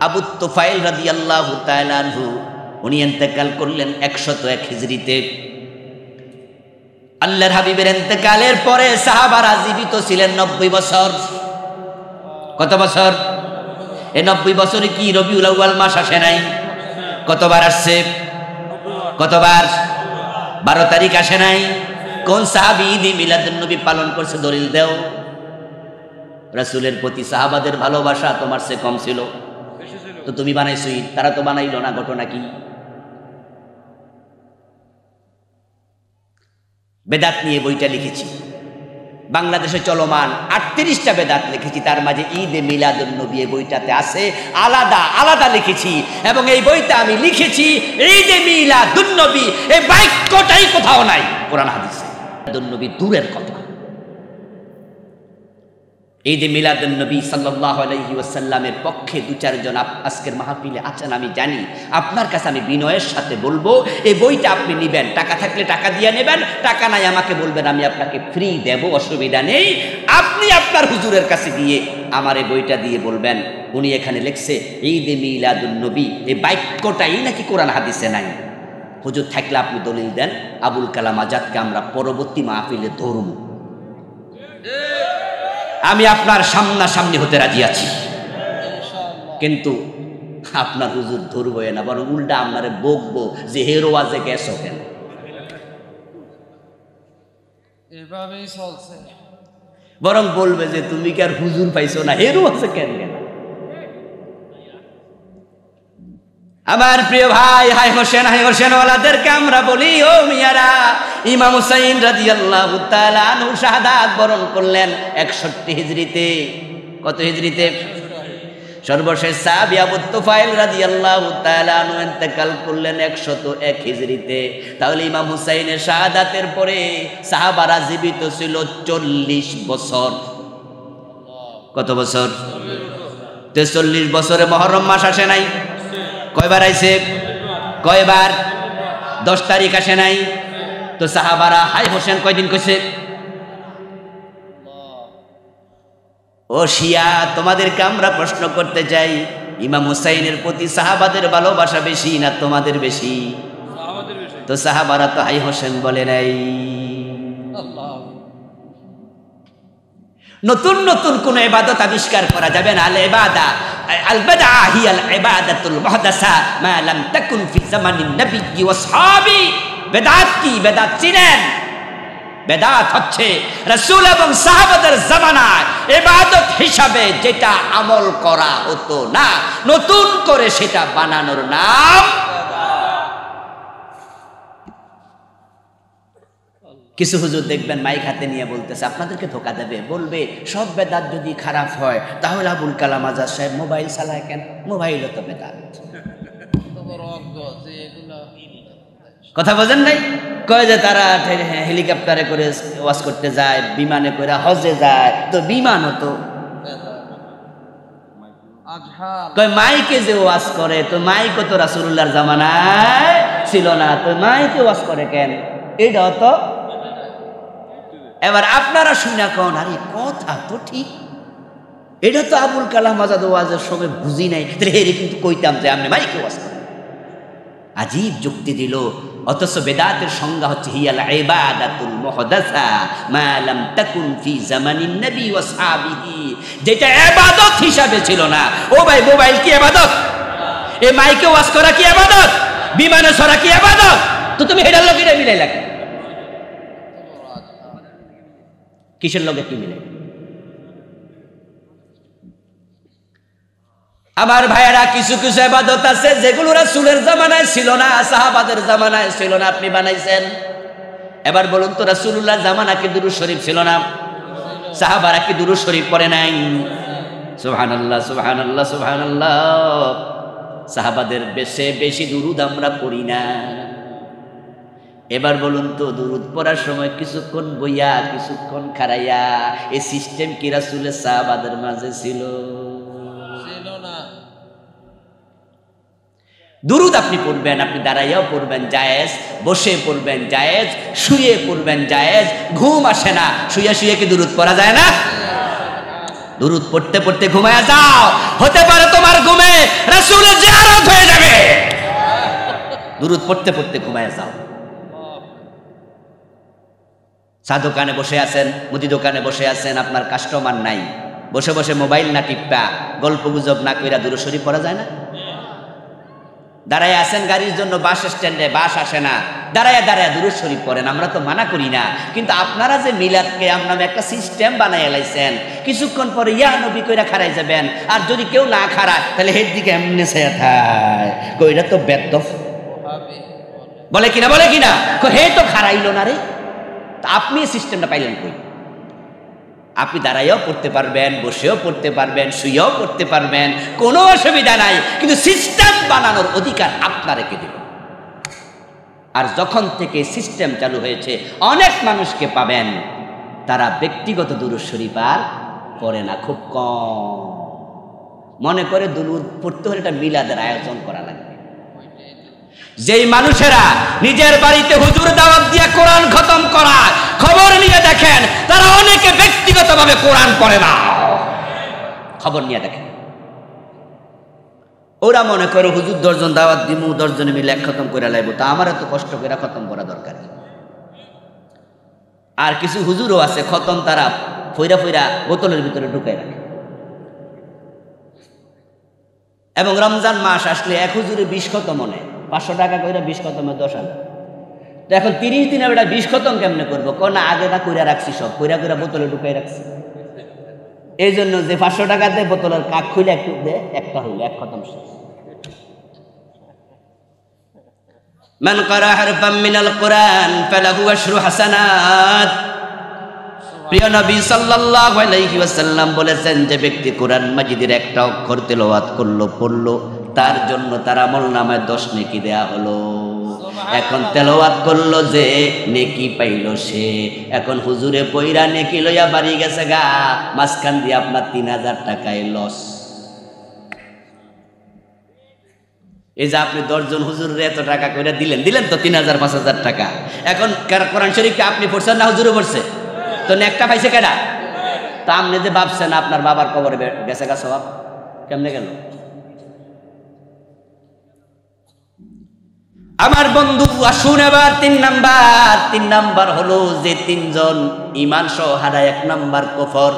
Speaker 1: আবু তুফাইল রাদিয়াল্লাহু তাআলা আনহু, উনি ইন্তেকাল করলেন 101 হিজরিতে। আল্লাহর হাবিবের ইন্তেকালের পরে সাহাবারা জীবিত ছিলেন 90 বছর। কত বছর? এই 90 বছরে কি রবিউল আউয়াল মাস আসে নাই? কতবার আসছে? কতবার? 12 তারিখ আসে নাই? কোন সাহাবী ঈদে মিলাদুন নবী পালন করছে? দলিল দেও। রাসূলের প্রতি সাহাবাদের ভালোবাসা তোমার চেয়ে কম ছিল? তো তুমি বানাইছো ঈদ, তারা তো বানাইলো না। ঘটনা কি? বেদাত নিয়ে বইটা লিখেছি, বাংলাদেশে চলমান 38টা বেদাত লিখেছি, তার মাঝে ঈদে মিলাদুন নবী বইটাতে আছে, আলাদা আলাদা লিখেছি। এবং এই বইটা আমি লিখেছি ঈদে মিলাদুন নবী, এই বাক্যটাই কোথাও নাই কোরআন হাদিসে। মিলাদুন নবী দূরের কথা। ঈদে মিলাদুন নবী সাল্লাল্লাহু আলাইহি ওয়াসাল্লামের পক্ষে 2-4 জন আজকের মাহফিলে আছেন আমি জানি। আপনার কাছে আমি বিনয়ের সাথে বলবো, এই বইটা আপনি নেবেন, টাকা থাকলে টাকা দিয়ে নেবেন, টাকা নাই আমাকে বলবেন, আমি আপনাকে ফ্রি দেব, অসুবিধা নেই। আপনি আপনার হুজুরের কাছে গিয়ে আমার এই বইটা দিয়ে বলবেন উনি এখানে লিখছে ঈদে মিলাদুন নবী, এই বাক্যটাই নাকি কোরআন হাদিসে নাই। হুজুর থাকলে আপনি দলিল দেন, আবুল কালাম আজাদকে আমরা পরবর্তী মাহফিলে ধরব। আমি আপনার সামনাসামনি হতে রাজি আছি, কিন্তু আপনার হুজুর ধরবো না, বরং উল্টা আপনারে বকবো যে হেরো আজে গেছো কেন?
Speaker 2: এভাবেই চলছে।
Speaker 1: বরং বলবে যে তুমি কি আর হুজুর পাইছো না, হেরো আছে কেন? আমার প্রিয় ভাই, হাই হোসেন ওয়ালাদেরকে আমরা বলি, ও মিয়ারা, ইমাম হুসাইন রাদিয়াল্লাহু তাআলা আনহু শাহাদাত বরণ করলেন 61 হিজরিতে। কত হিজরিতে? সর্বশেষ সাহাবী আবু তুফাইল রাদিয়াল্লাহু তাআলা আনহু ইন্তেকাল করলেন 101 হিজরিতে। তাহলে ইমাম হুসাইনের শাহাদাতের পরে সাহাবারা জীবিত ছিল 40 বছর। কত বছর? 40 বছরে মুহররম মাস আসে নাই? কয়বার আইছে? কয়বার? 10 তারিখ আসে নাই? তো সাহাবারা হাই হোসেন কয়দিন কইছে? ও শিয়া, তোমাদেরকে আমরা প্রশ্ন করতে চাই, ইমাম হুসাইনের প্রতি সাহাবাদের ভালোবাসা বেশি না তোমাদের বেশি? তো সাহাবারা তো হাই হোসেন বলে নাই। নতুন নতুন কোন ইবাদত আবিষ্কার করা যাবে না। আল ইবাদা আল বাদআ হিয়া আল ইবাদাতুল মুহদাসা মা লাম তাকুন ফি জামানিন নবী ওয়া আসহাবি। বেদাত কি? বেদাত চিনেন? বেদাত হচ্ছে রাসূল এবং সাহাবাদের জামানায় ইবাদত হিসাবে যেটা আমল করা হতো না, নতুন করে সেটা বানানোর নাম। কিছু হুজুর দেখবেন মাইক হাতে নিয়ে বলতেছে, আপনাদেরকে ধোকা দেবে, বলবে সব বেদাত যদি খারাপ হয় তাহলে আবুল কালাম আজাদ সাহেব মোবাইল চালায় কেন? মোবাইলও তো বেদাত। কথা বোঝেন নাই? কয় যে তারা হেলিকপ্টারে করে ওয়াজ করতে যায়, বিমানে করে হজে যায়, তো বিমানও তো। কয় মাইকে যে ওয়াজ করে, তো মাইকও তো রাসূলুল্লাহর জামানায় ছিল না, তো মাইকে ওয়াজ করে কেন? এটাও তো। এবার আপনারা শুনে কোন, আরে কথা তো ঠিক, এটা তো আবুল কালাম আজাদ ওয়াজের সময় বুঝি নাই, তাহলে হেরে কিন্তু কইতাম যে আপনি মাইকে ওয়াজ করেন। আজীব যুক্তি দিল। অথচ বেদাতের সংজ্ঞা হচ্ছে হিয়াল ইবাদাতুল মুহদাসা মা লাম তাকুন ফি জামানিন নবী ওয়া আসহাবিহি, যেটা ইবাদত হিসাবে ছিল না। ও ভাই, মোবাইল কি ইবাদত? এই মাইকে ওয়াজ করা কি ইবাদত? বিমানে চড়া কি ইবাদত? তো তুমি হেডার লগে মিলাইলা কেন? কিসের লগে কি মিলে? আমার ভাইয়েরা, কিছু কিছু ইবাদত আছে যেগুলো রাসূলের জামানায় ছিল না, সাহাবাদের জামানায় ছিল না, আপনি বানাইছেন। এবার বলুন তো, রাসূলুল্লাহর জামানায় কি দুরূদ শরীফ ছিল না? সাহাবারা কি দুরূদ শরীফ পড়ে নাই? সুবহানাল্লাহ, সুবহানাল্লাহ, সুবহানাল্লাহ। সাহাবাদের বেশি দুরূদ আমরা পড়ি না। এবার বলুন তো, দুরূদ পড়ার সময় কিছুক্ষণ বইয়া কিছুক্ষণ খাড়াইয়া, এই সিস্টেম কি রাসূলের সাহাবাদের মাঝে ছিল? দুরূদ আপনি পড়বেন, আপনি দাঁড়াইয়াও পড়বেন জায়েজ, বসে পড়বেন জায়েজ, শুয়ে পড়বেন জায়েজ। ঘুম আসে না, শুয়ে শুয়ে কি দুরূদ পড়া যায় না? দুরূদ পড়তে পড়তে ঘুমায়া যাও, হতে পারে তোমার ঘুমে রাসূলের জিয়ারত হয়ে যাবে। দুরূদ পড়তে পড়তে ঘুমায়া যাও। চা দোকানে বসে আছেন, মুদি দোকানে বসে আছেন, আপনার কাস্টমার নাই, বসে বসে মোবাইল না টিপা, গল্প গুজব না কইরা দুরূদ শরীফ পড়া যায় না? দাঁড়ায় আছেন গাড়ির জন্য, বাস স্ট্যান্ডে বাস আসে না, দাঁড়ায় দাঁড়ায় দুরূদ শরীফ পড়েন। আমরা তো মানা করি না, কিন্তু আপনারা যে মিলাদকে আপনারা একটা সিস্টেম বানাইয়া লাইছেন, কিছুক্ষণ পরে ইয়া নবী কইরা খাড়াই যাবেন, আর যদি কেউ না খাড়ায় তাহলে হের দিকে এমনি ছায়া থায়, কইরা তো বেদফ বলে কিনা, বলে কিনা, হে তো খাড়াইলো না রে। তা আপনি সিস্টেমটা পাইলেন কই? আপনি দাঁড়াইয়াও পড়তে পারবেন, বসেও পড়তে পারবেন, শুয়েও পড়তে পারবেন, কোনো অসুবিধা নাই, কিন্তু সিস্টেম বানানোর অধিকার আপনার রেখে দেব। আর যখন থেকে সিস্টেম চালু হয়েছে, অনেক মানুষকে পাবেন তারা ব্যক্তিগত দুরূদ শরীফ আর পড়ে না, খুব কম। মনে করে দুরূদ পড়তে হলে একটা মিলাদের আয়োজন করা লাগবে। যেই মানুষেরা নিজের বাড়িতে হুজুর দাওয়াত দিয়ে কোরআন খতম করায়, খবর নিয়ে দেখেন তারা অনেকে ব্যক্তিগতভাবে কোরআন পড়ে না। খবর নিয়ে দেখেন, ওরা মনে করে হুজুর 10 জন দাওয়াত দিমু, 10 জনে মিলে এক খতম করে লাইব, তা আমার এত কষ্ট করে খতম করা দরকার। আর কিছু হুজুরও আছে খতম তারা ফইরা ফইরা বোতলের ভিতরে ঢুকায় রাখে। এবং রমজান মাস আসলে এক হুজুরে 20 খতম মনে, 500 টাকা করে 20 খতমে 10,000। তো এখন 30 দিনে বেটা 20 খতম কেমনে করবো? না আগে না কইরা রাখছি, সব কইরা কইরা বোতলে ঢুকাই রাখছি। এই জন্য যে 500 টাকা দেয় বোতলের কাক খুলে একটু দে, একটা হইলে এক খতম শেষ। মান ক্বারা হারফাম মিনাল কুরআন ফালাহু আশরু হাসানাত। প্রিয় নবী সাল্লাল্লাহু আলাইহি ওয়াসাল্লাম বলেছেন, যে ব্যক্তি কোরআন মাজিদের একটা অক্ষর তেলাওয়াত করলো, পড়লো, তার জন্য তার আমলনামায় 10 নেকি দেয়া হলো। এখন তেলাওয়াত করলো যে, নেকি পাইলো সে। এখন হুজুরে পয়রা নেকি লইয়া বাড়ি গেছে গা, মাঝখান দিয়ে আপনার 3000 টাকায় লস। এই যে আপনি 10 জন হুজুরে এত টাকা করে দিলেন তো 3000 5000 টাকা। এখন কোরআন শরীফকে আপনি পড়ছেন না হুজুরে পড়ছে? তো নেকটা পাইছে কেডা? তা আপনি যে ভাবছেন আপনার বাবার কবরে গেছে গা সওয়াব, কেমনে গেল? আমার বন্ধু আসুন এবার 3 নাম্বার হলো যে 3 জন ঈমান সহ হারায়। 1 নাম্বার কুফর,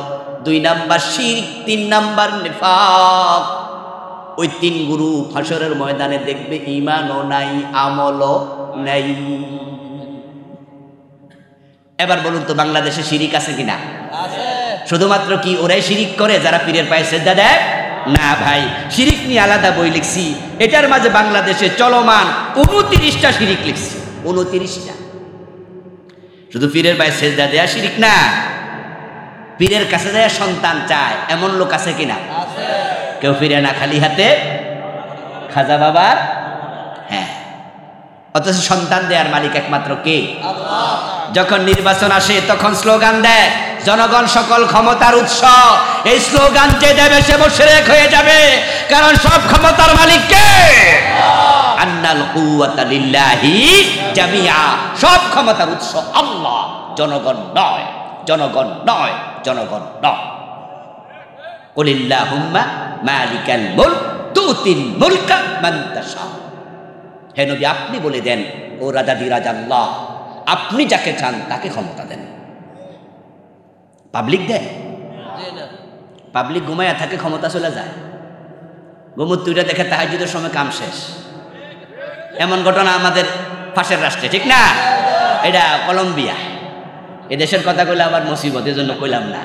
Speaker 1: 2 নাম্বার শিরক, 3 নাম্বার নিফাক। ওই 3 গুরু হাসরের ময়দানে দেখবে ঈমানও নাই, আমলও নাই। এবার বলুন তো বাংলাদেশে শিরিক আছে কিনা? শুধুমাত্র কি ওরাই শিরিক করে যারা পীরের পায়ে সেজদা দেয়? না ভাই, শিরিক নিয়ে আলাদা বই লিখছি, এটার মাঝে বাংলাদেশে চলমান 29টা শিরিক লিখছি। 29টা। শুধু পীরের পায়ে সেজদা দেয়া শিরিক না, পীরের কাছে যায় সন্তান চায় এমন লোক আছে কিনা? কেউ ফিরে না খালি হাতে খাজা বাবার। হ্যাঁ, অথচ সন্তান দেয়ার মালিক একমাত্র কে? যখন নির্বাচন আসে তখন স্লোগান দেয় জনগণ সকল ক্ষমতার উৎস। এই স্লোগান যে দেবে সে মুশরিক হয়ে যাবে, কারণ সব ক্ষমতার মালিক কে? আন্নাল কুওয়াতা লিল্লাহি জামিআ। সব ক্ষমতার উৎস আল্লাহ, জনগণ নয়, জনগণ নয়, জনগণ নয়। কুলিল্লাহুম্মা মালিকাল মুলক তুতিল মুলকা মান তাশা। হে নবী, আপনি বলে দেন ও রাজাদিরাজ আল্লাহ, আপনি যাকে চান তাকে ক্ষমতা দেন। পাবলিক দেয়? পাবলিক ঘুমায়া থাকে, ক্ষমতা চলে যায়। গোমুত্তুইটা দেখে তাহাজ্জুদের সময় কাম শেষ। এমন ঘটনা আমাদের পাশের রাষ্ট্রে, ঠিক না? এটা কলম্বিয়া। এ দেশের কথা কইলে আবার মুসিবত, এজন্য কইলাম না।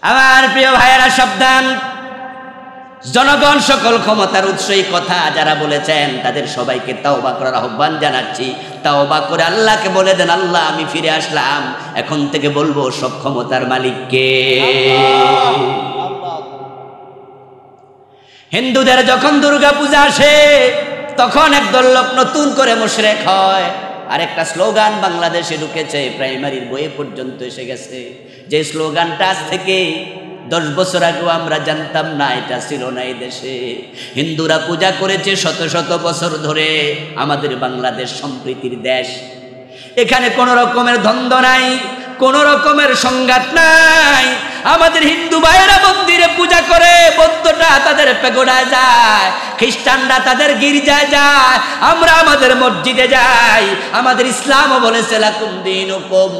Speaker 1: আমার প্রিয় ভাইয়েরা সাবধান, জনগণ সকল ক্ষমতার উৎস এই কথা যারা বলেছেন তাদের সবাইকে তাওবা করার আহ্বান জানাচ্ছি। তাওবা করে আল্লাহকে বলে দেন, আল্লাহ আমি ফিরে আসলাম, এখন থেকে বলবো সব ক্ষমতার মালিককে। হিন্দুদের যখন দুর্গা পূজা আসে তখন একদল লোক নতুন করে মুশরিক হয়। আরেকটা স্লোগান বাংলাদেশে ঢুকেছে, প্রাইমারির বইয়ে পর্যন্ত এসে গেছে, যে স্লোগানটা আজ থেকে 10 বছর আগেও আমরা জানতাম না, এটা ছিল না এই দেশে। হিন্দুরা পূজা করেছে শত শত বছর ধরে। আমাদের বাংলাদেশ সম্প্রীতির দেশ, এখানে কোনো রকমের দ্বন্দ্ব নাই, কোনো রকমের সংঘাত নাই। আমাদের হিন্দু ভাইয়েরা মন্দিরে পূজা করে, বৌদ্ধরা তাদের পেগোডায় যায়, খ্রিস্টানরা তাদের গির্জায় যায়, আমরা আমাদের মসজিদে যাই। আমাদের ইসলামও বলেছে লাকুম দীনুকুম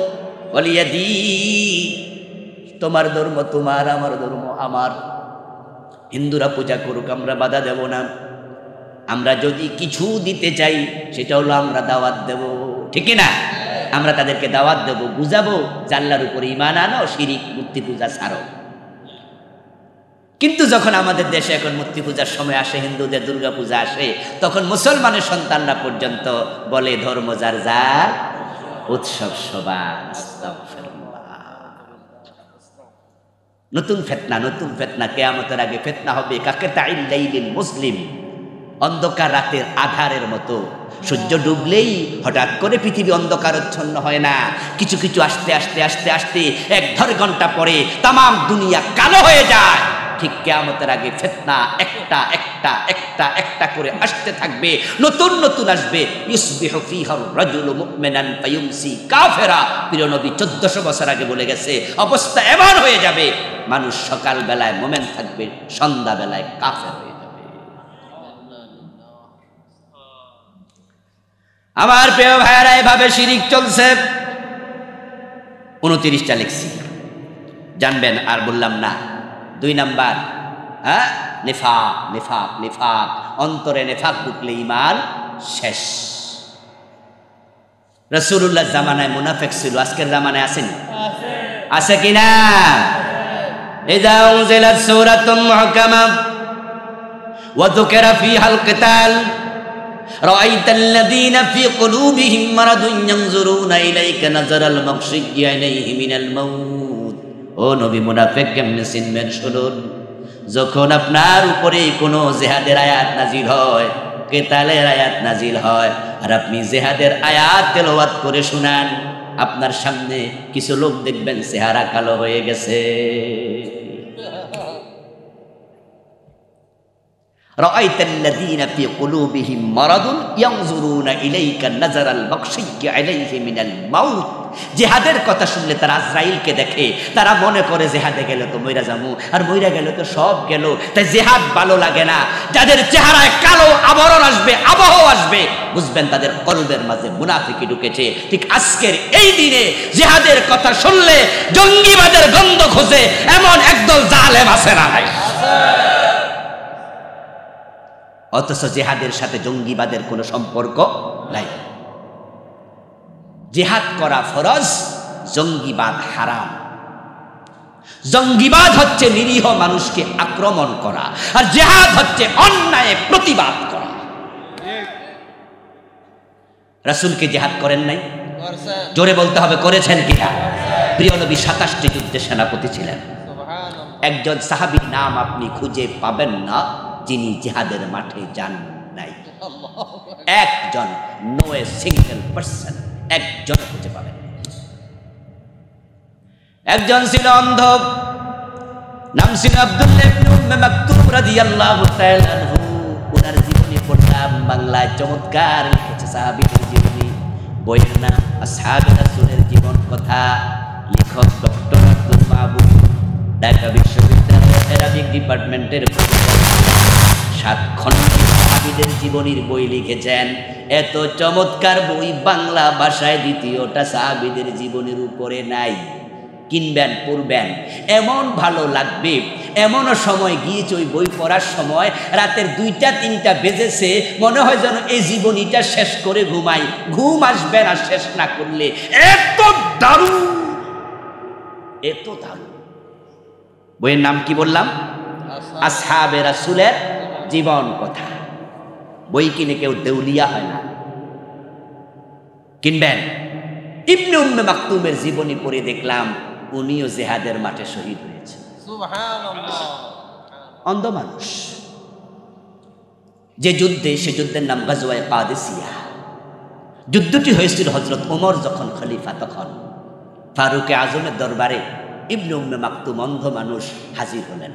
Speaker 1: ওয়ালিয়া দীন, তোমার ধর্ম তোমার, আমার ধর্ম আমার। হিন্দুরা পূজা করুক, আমরা বাধা দেব না। আমরা যদি কিছু দিতে চাই সেটা হলো আমরা দাওয়াত দেব, ঠিক না? আমরা তাদেরকে দাওয়াত দেব, বুঝাবো যে আল্লাহর উপরে ঈমান আনো, শিরিক মূর্তি পূজা ছাড়ো। কিন্তু যখন আমাদের দেশে এখন মূর্তি পূজার সময় আসে, হিন্দুদের দুর্গা পূজা আসে, তখন মুসলমানের সন্তানরা পর্যন্ত বলে ধর্ম যার যার, উৎসব সবার। নতুন ফিতনা, নতুন ফিতনা, কিয়ামতের আগে ফিতনা হবে কাকে তাইল লাইলিল মুসলিম, অন্ধকার রাতের আধারের মতো। সূর্য ডুবলেই হঠাৎ করে পৃথিবী অন্ধকারচ্ছন্ন হয় না, কিছু কিছু আস্তে আস্তে আস্তে আস্তে 1-1.5 ঘন্টা পরে তামাম দুনিয়া কালো হয়ে যায়। ঠিক কিয়ামতের আগে ফিতনা একটা একটা একটা একটা করে আসতে থাকবে, নতুন নতুন আসবে। ইউসবিহু ফীহার রাজুলু মুমিনান ফায়ুমসি কাফিরা। প্রিয় নবী 1400 বছর আগে বলে গেছে, অবস্থা এমন হয়ে যাবে, মানুষ সকাল বেলায় মুমিন থাকবে, সন্ধ্যা বেলায় কাফের হয়ে যাবে। আমার প্রিয় ভাইয়েরা, এভাবে শিরিক চলছে। 29টা লিখছি, জানবেন আর বললাম না। 2 নাম্বার, নিফাক, নিফাক, নিফাক। অন্তরে নিফাক ঢুকলে ঈমান শেষ। রাসূলুল্লাহ জামানায় মুনাফিক ছিল, আজকের জামানায় আসেনি? আছে কিনা? ইযা উনজিলাত সূরাতুম মুহকামা ওয়া যুকিরা ফীহাল কিতাল রাআইতাল্লাযীনা ফী কুলূবিহিম মারাদুন ইয়ানজুরুনা ইলাইকা নাযারাল মাগশিয়্যি আলাইহি মিনাল মাউত। ও নবী, মুনাফিক কেমনে চিনবেন? শুনুন, যখন আপনার উপরে কোনো জিহাদের আয়াত নাজিল হয়, কিতালের আয়াত নাজিল হয়, আর আপনি জিহাদের আয়াত তেলাওয়াত করে শুনান, আপনার সামনে কিছু লোক দেখবেন চেহারা কালো হয়ে গেছে। রাআইতাল্লাযীনা ফী কুলূবিহিম মারাদুন ইয়ানজুরুনা ইলাইকা নাযারাল মাগশিয়্যি আলাইহি মিনাল মাউত। জিহাদের কথা শুনলে তারা আজরাইলকে দেখে, তারা মনে করে জিহাদে গেলে তো মইরা যামু, আর মইরা গেলে তো সব গেল, তাই জিহাদ ভালো লাগে না। যাদের চেহারায় কালো আবরণ আসবে, আবহ আসবে, বুঝবেন তাদের কলবের মাঝে মুনাফিকি ঢুকেছে। ঠিক আজকের এই দিনে জিহাদের কথা শুনলে জঙ্গিবাদের গন্ধ খোঁজে এমন একদল জালেম আছে না নাই? অথচ জিহাদের সাথে জঙ্গিবাদের কোনো সম্পর্ক নাই। জিহাদ করা ফরজ, জঙ্গিবাদ হারাম। জঙ্গিবাদ হচ্ছে নিরীহ মানুষকে আক্রমণ করা, আর জিহাদ হচ্ছে অন্যায় প্রতিবাদ করা। রাসূলকে জিহাদ করেন নাই? জোরে বলতে হবে, করেছেন কিনা? প্রিয় নবী 27টি যুদ্ধে সেনাপতি ছিলেন। একজন সাহাবীর নাম আপনি খুঁজে পাবেন না যিনি জিহাদের মাঠে যান নাই। একজন, নো এ সিঙ্গেল পারসন, একজন খুঁজে পাবেন। একজন ছিল অন্ধ, নাম ছিল আব্দুল্লাহ ইবনে উম্মে মাকতুম রাদিয়াল্লাহু তাআলা আনহু। ওনার জীবনী পড়লাম বাংলায়, চমৎকার লিখেছে সাহাবীদের জীবনী। বইয়ের নাম আসহাবে রাসূলের জীবন কথা, লেখক ডক্টর আব্দুল মাহবুব, ঢাকা বিশ্ববিদ্যালয়ের অ্যারাবিক ডিপার্টমেন্টের 7 খণ্ডে সাহাবীদের জীবনীর বই লিখেছেন। এত চমৎকার বই বাংলা ভাষায় দ্বিতীয়টা সাহাবীদের জীবনের উপরে নাই। কিনবেন, পড়বেন, এমন ভালো লাগবে। এমনও সময় গিয়েছে ওই বই পড়ার সময় রাতের 2টা-3টা বেজেছে, মনে হয় যেন এই জীবনীটা শেষ করে ঘুমাই। ঘুম আসবে না শেষ না করলে। এত দারুণ, এত দারুণ। বইয়ের নাম কি বললাম? আসহাবে রাসূলের জীবন কথা। বই কিনে কেউ দেউলিয়া হয় না, কিনবেন। ইবনে উম্মে মাকতুমের জীবনী পড়ে দেখলাম উনিও জিহাদের মাঠে শহীদ হয়েছে। সুবহানাল্লাহ। অন্ধ মানুষ। যে যুদ্ধে, সে যুদ্ধের নাম গাজওয়ায়ে কাদেসিয়া। যুদ্ধটি হয়েছিল হযরত ওমর যখন খলিফা, তখন ফারুক আজমের দরবারে ইবনে উম্মে মাকতুম অন্ধ মানুষ হাজির হলেন।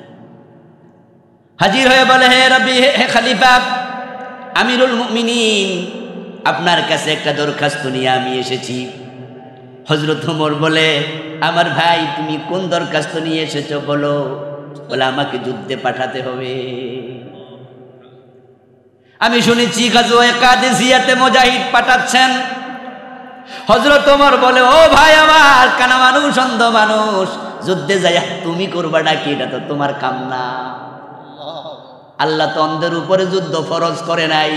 Speaker 1: হাজির হয়ে বলে, হে রবি, হে খলিফা, আমিরুল মুমিনিন, আপনার কাছে একটা দরখাস্ত নিয়ে আমি এসেছি। হযরত ওমর বলে, আমার ভাই, তুমি কোন দরখাস্ত নিয়ে এসেছো বলো। বলে, আমাকে যুদ্ধে পাঠাতে হবে। আমি শুনেছি গাজওয়ায়ে কাদেসিয়াতে মুজাহিদ পাঠাচ্ছেন। হযরত ওমর বলে, ও ভাই আমার, কানা মানুষ, অন্ধ মানুষ, যুদ্ধে যাইয়া তুমি করবাটা কি? এটা তো তোমার কাম না। আল্লাহ তো অন্ধের উপরে যুদ্ধ ফরজ করে নাই,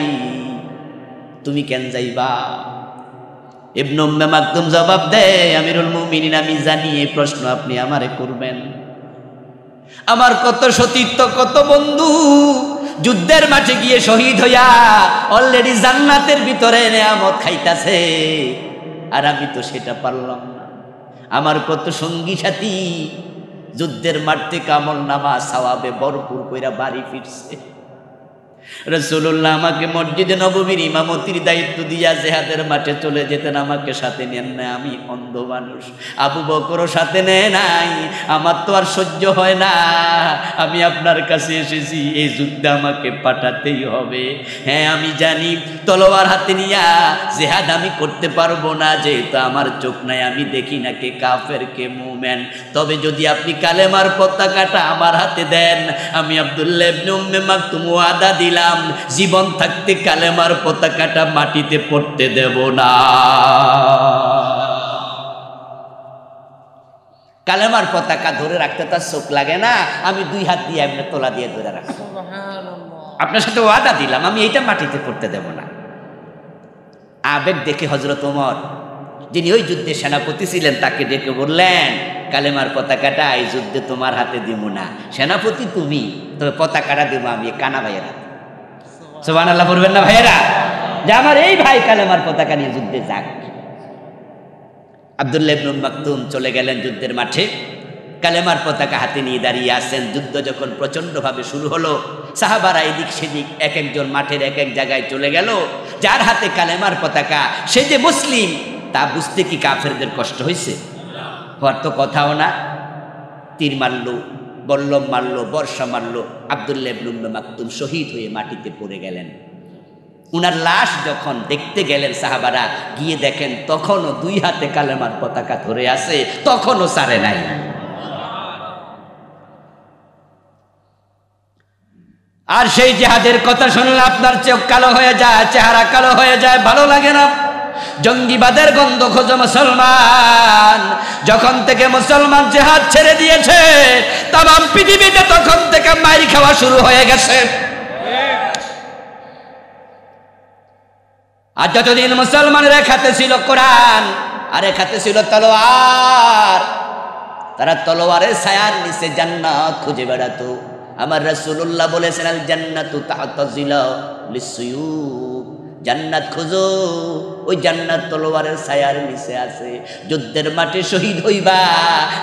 Speaker 1: তুমি কেন যাইবা? ইবনে উম্মে মাকতুম জবাব দেয়, আমিরুল মুমিনিন, আমি জানি এই প্রশ্ন আপনি আমারে করবেন। আমার কত সতীর্থ, কত বন্ধু যুদ্ধের মাঠে গিয়ে শহীদ হইয়া অলরেডি জান্নাতের ভিতরে নেয়ামত খাইতাছে, আর আমি তো সেটা পারলাম না। আমার কত সঙ্গী সাথী যুদ্ধের মাঠ থেকে আমলনামা সওয়াবে ভরপুর কইরা বাড়ি ফিরছে। রাসূলুল্লাহ আমাকে মসজিদে নববীর ইমামতির দায়িত্ব দিয়া জিহাদের মাঠে চলে যেতেন, আমাকে সাথে নেন না। আমি অন্ধ মানুষ। আবু বকরও সাথে নেয় নাই। আমার তো আর সহ্য হয় না। আমি আপনার কাছে এসেছি, এই যুদ্ধে আমাকে পাঠাতেই হবে। হ্যাঁ, আমি জানি তলোয়ার হাতে নিয়া জিহাদ আমি করতে পারবো না, যেহেতু আমার চোখ নাই, আমি দেখি না কে কাফের কে মুমিন। তবে যদি আপনি কালেমার পতাকাটা আমার হাতে দেন, আমি আব্দুল্লাহ ইবনে উম্মে মাকতুম ওয়াদা দিলাম, জীবন থাকতে কালেমার পতাকাটা মাটিতে পড়তে দেব না। কালেমার পতাকা ধরে রাখতে তার চোখ লাগে না, আমি 2 হাত দিয়ে এমনি তোলা দিয়ে ধরে রাখবো। আপনার সাথে ওয়াদা দিলাম, আমি এইটা মাটিতে পড়তে দেব না। আবেগ দেখে হযরত ওমর, যিনি ওই যুদ্ধে সেনাপতি ছিলেন, তাকে ডেকে বললেন, কালেমার পতাকাটা এই যুদ্ধে তোমার হাতে দিব না। সেনাপতি তুমি, তবে পতাকাটা দেবো আমি কানা ভাইয়ের হাতে। সুবহানাল্লাহ বলবেন না ভাইয়েরা? যে আমার এই ভাই কালেমার পতাকা নিয়ে যুদ্ধে যাক। আব্দুল্লাহ ইবনে মাকতুম চলে গেলেন যুদ্ধের মাঠে, কালেমার পতাকা হাতে নিয়ে দাঁড়িয়ে আছেন। যুদ্ধ যখন প্রচন্ডভাবে শুরু হলো, সাহাবারা এদিক সেদিক এক একজন মাঠের এক এক জায়গায় চলে গেল। যার হাতে কালেমার পতাকা, সে যে মুসলিম তা বুঝতে কি কাফেরদের কষ্ট হয়েছে? হওয়ার তো কথাও না। তীর মারলো, বল্লম মারলো, বর্ষা মারলো, আব্দুল্লাহ ইবনে উম্মে মাকতুম শহীদ হয়ে মাটিতে পড়ে গেলেন। উনার লাশ যখন দেখতে গেলেন সাহাবারা, গিয়ে দেখেন তখনও 2 হাতে কালেমার পতাকা ধরে আছে, তখনও ছাড়ে নাই। আর সেই জিহাদের কথা শুনলে আপনার চোখ কালো হয়ে যায়, চেহারা কালো হয়ে যায়, ভালো লাগে না। জঙ্গিবাদের গন্ধ খোঁজো মুসলমান। যখন থেকে মুসলমান জিহাদ ছেড়ে দিয়েছে, তামাম পৃথিবীতে তখন থেকে মাইর খাওয়া শুরু হয়ে গেছে। আর যতদিন মুসলমানের হাতে ছিল কোরআন, আর এক হাতে ছিল তলোয়ার। তারা তলোয়ারের ছায়ার নিচে জান্নাত খুঁজে বেড়াতো। আমার রাসূলুল্লাহ বলেছেন, আল জান্নাতু তাহতা জিলা লিসসুয়ুফ, জান্নাত খোঁজো, ওই জান্নাত তলোয়ারের ছায়ার নিচে আছে। যুদ্ধের মাঠে শহীদ হইবা,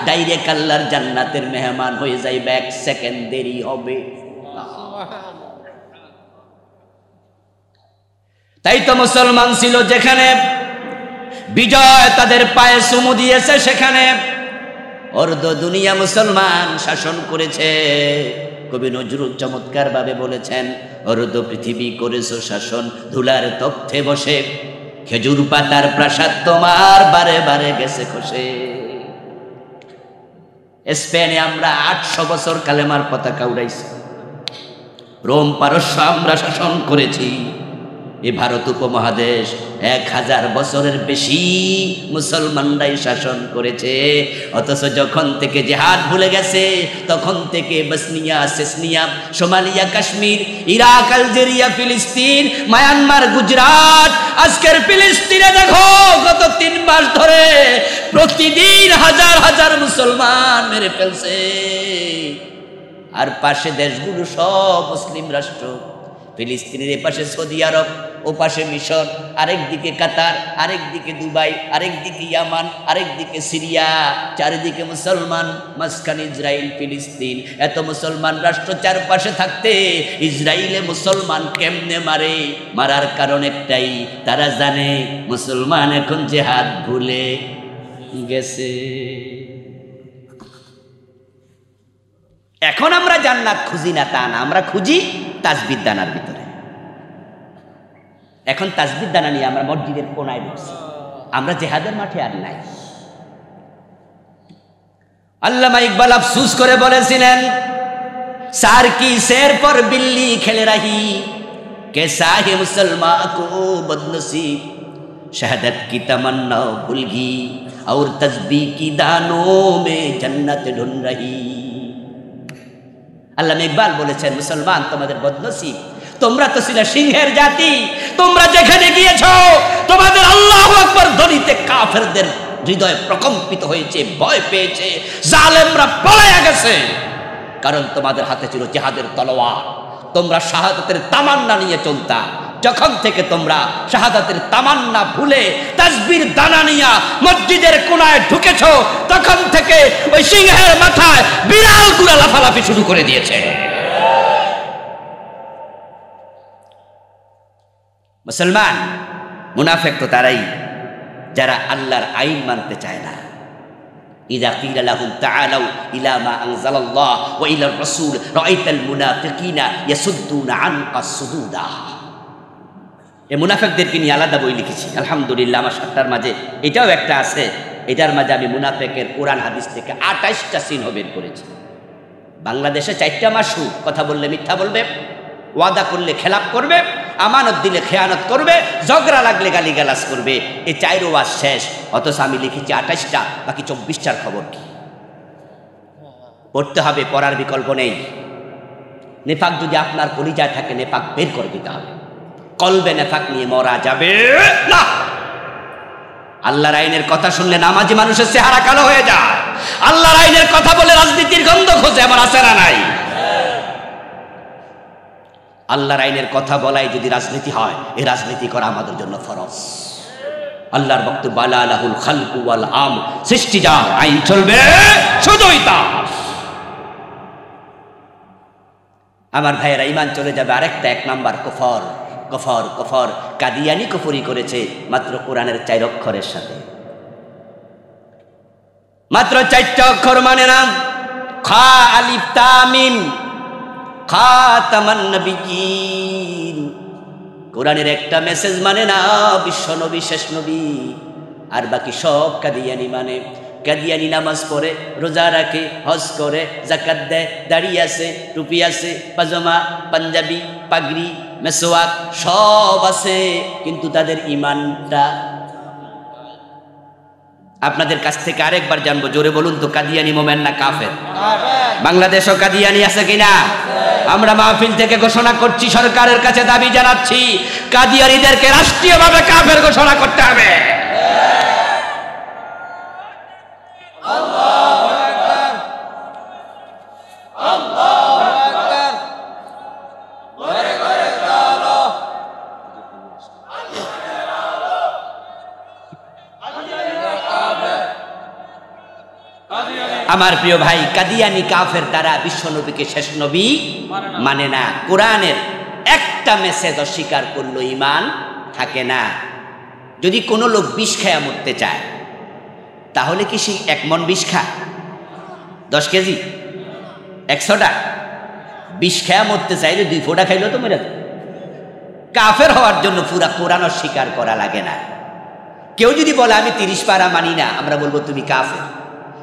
Speaker 1: ডাইরেক্ট আল্লাহর জান্নাতের মেহমান হয়ে যাইবা, 1 সেকেন্ড দেরি হবে। তাই তো মুসলমান ছিল যেখানে বিজয় তাদের পায়ে চুমু দিয়েছে, সেখানে অর্ধ দুনিয়া মুসলমান শাসন করেছে। কবি নজরুল চমৎকার ভাবে বলেছেন, অর্ধ পৃথিবী করেছো শাসন, ধুলার তথ্যে বসে, খেজুর পাতার প্রাসাদ তোমার বারে বারে গেছে খসে। স্পেনে আমরা 800 বছর কালেমার পতাকা উড়াইছি। রোম পারস্য আমরা শাসন করেছি। এই ভারত উপমহাদেশ 1000 বছরের বেশি মুসলমানরাই শাসন করেছে। অথচ যখন থেকে জিহাদ ভুলে গেছে, তখন থেকে Bosnia, Chechnya, Somalia, Kashmir, Iraq, Algeria, ফিলিস্তিন, মায়ানমার, গুজরাট, আজকের ফিলিস্তিনে দেখো গত 3 মাস ধরে প্রতিদিন হাজার হাজার মুসলমান মেরে ফেলছে। আর পাশে দেশগুলো সব মুসলিম রাষ্ট্র। ফিলিস্তিনের এপাশে সৌদি আরব, ও পাশে মিশর, আরেক দিকে কাতার, আরেক দিকে দুবাই, আরেক দিকে ইয়ামান, আরেক দিকে সিরিয়া, চারিদিকে মুসলমান, মাঝখানে ইসরায়েল, ফিলিস্তিন। এত মুসলমান রাষ্ট্র চারপাশে থাকতে ইসরায়েলে মুসলমান কেমনে মারে? মারার কারণ একটাই, তারা জানে মুসলমান এখন জিহাদ ভুলে গেছে। এখন আমরা জান্নাত খুঁজি না তা না, আমরা খুঁজি তাসবিহ দানার ভিতরে। এখন তাসবিহ দানা নিয়ে আমরা মসজিদের কোনায় ঢুকছি, আমরা জিহাদের মাঠে আর নাই। আল্লামা ইকবাল আফসোস করে বলেছিলেন, সার কি শের পর বিল্লি খেলে রহি, कैसा है मुसलमान को बदनसीब, शहादत की तमन्ना भूल गई और तस्बीह की दानों में जन्नत ढूंढ रही। আল্লামা ইকবাল বলেছেন, মুসলমান তোমাদের বদনসিব, তোমরা তো ছিলে সিংহের জাতি। তোমরা যেখানে গিয়েছো তোমাদের আল্লাহু আকবার ধ্বনিতে কাফেরদের হৃদয় প্রকম্পিত হয়েছে, ভয় পেয়েছে, জালেমরা পলায়া গেছে। কারণ তোমাদের হাতে ছিল জিহাদের তলোয়ার, তোমরা শাহাদাতের তামান্না নিয়ে চলতা। যখন থেকে তোমরা শাহাদাতের তামান্না ভুলে তাসবির দানা নিয়ে মসজিদের কোনায় ঢুকেছো, তখন থেকে ওই সিংহের মাথায় বিড়ালগুলো লাফালাফি শুরু করে দিয়েছে। মুসলমান মুনাফিক তো তারাই যারা আল্লাহর আইন মানতে চায় না। ইযা কিলা লাহুম তাআলাউ ইলা মা আনজালাল্লাহ ওয়া ইলার রাসূল রাআইতাল মুনাফিকিনা ইয়াসুদ্দুনা আনকা সুদুদা। এই মুনাফিকদেরকে নিয়ে আলাদা বই লিখেছি, আলহামদুলিল্লাহ। আমার সাতটার মাঝে এটাও একটা আছে। এটার মাঝে আমি মুনাফিকের কোরআন হাদিস থেকে 28টা চিহ্ন বের করেছি। বাংলাদেশে 4টা মাসু, কথা বললে মিথ্যা বলবে, ওয়াদা করলে খেলাপ করবে, আমানত দিলে খেয়ানত করবে, ঝগড়া লাগলে গালিগালাজ করবে। এই 4 ওয়াজ শেষ, অথচ আমি লিখেছি 28টা, বাকি 24টার খবর কি? পড়তে হবে, পড়ার বিকল্প নেই। নেফাক যদি আপনার কলিজায় থাকে, নেফাক বের করে দিতে হবে। কলবে নেফাক নিয়ে মরা যাবে না। আল্লাহর আইনের কথা শুনলে নামাজি মানুষের চেহারা কালো হয়ে যায়। আল্লাহর আইনের কথা বলে রাজনীতির গন্ধ খোঁজে, আমার আছে না নাই? আল্লাহর আইনের কথা বলাই যদি রাজনীতি হয়, এই রাজনীতি করা আমাদের জন্য ফরজ। আল্লাহর বক্তব্য আলা লাহুল খালকু ওয়াল আমর, সৃষ্টি যার, আইন চলবে শুধুই তার। আমার ভাইয়েরা, ঈমান চলে যাবে আরেকটা, 1 নাম্বার কুফর। কফর কফর কাদিয়ানি কুফরি করেছে মাত্র কোরআনের 4 অক্ষরের সাথে। মাত্র 4টা অক্ষর মানে না, খা আলিফ তা মিম, খাতামান নবিয়্যিন। কোরআনের একটা মেসেজ মানে না, বিশ্ব নবী, শেষ নবী। আর বাকি সব কাদিয়ানি মানে। কাদিয়ানি নামাজ পড়ে, রোজা রাখে, হজ করে, যাকাত দেয়, দাড়ি আছে, টুপি আছে, পাজামা, পাঞ্জাবি, পাগড়ি, মেসওয়াক সব আছে, কিন্তু তাদের ঈমানটা। আপনাদের কাছ থেকে আরেকবার জানবো, জোরে বলুন তো, কাদিয়ানি মোমেন না কাফের? বাংলাদেশও কাদিয়ানি আছে কিনা? আমরা মাহফিল থেকে ঘোষণা করছি, সরকারের কাছে দাবি জানাচ্ছি, কাদিয়ানিদেরকে রাষ্ট্রীয়ভাবে কাফের ঘোষণা করতে হবে। আমার প্রিয় ভাই, কাদিয়ানি কাফের তারা বিশ্ব নবীকে শেষ নবী মানে না। কোরআনের একটা মেসেজ অস্বীকার করলো ঈমান থাকে না। যদি কোনো লোক বিষ খায়া মরতে চায়, তাহলে কি সে 1 মণ বিষ খা, 10 কেজি, 100টা বিষ খায়া মরতে চাইলে 2 ফোঁটা খাইলেও তো মরে যাবে। কাফের হওয়ার জন্য পুরা কোরআন অস্বীকার করা লাগে না। কেউ যদি বলে আমি 30 পারা মানি না, আমরা বলবো তুমি কাফের।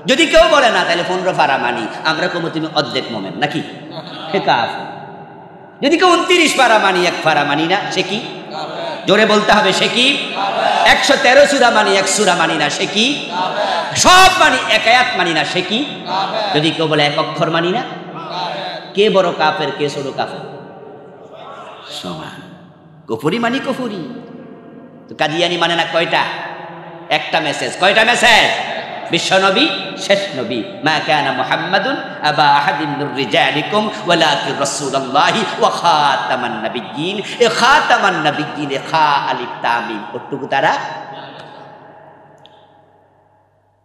Speaker 1: যদি কেউ বলে না তাহলে 15 পারা মানি, আমরা কমো তুমি অর্ধেক মোমেন, নাকি হে কাফের। যদি কেউ 29 পারা মানি, 1 পারা মানি না, সে কি? জোরে বলতে হবে, সে কি? 113 সূরা মানি, 1 সূরা মানি না, সে কি? সব মানি, 1 আয়াত মানি না, সে কি? যদি কেউ বলে 1 অক্ষর মানি না, কে বড় কাফের, কে ছোট কাফের? সমান। কুফরি মানি কুফরি। তো কাদিয়ানি মানে না কয়টা? একটা মেসেজ। কয়টা মেসেজ? বিশ্ব নবী শেষ নবী। মা কানা মুহাম্মাদুন আবা আহাদিন মির রিজালিকুম ওয়ালাকিন রাসূলুল্লাহি ওয়া খাতামান নাবিয়্যিন। এ খাতামান নাবিয়্যিন খা আলিফ তা মিম কতটুকু তারা?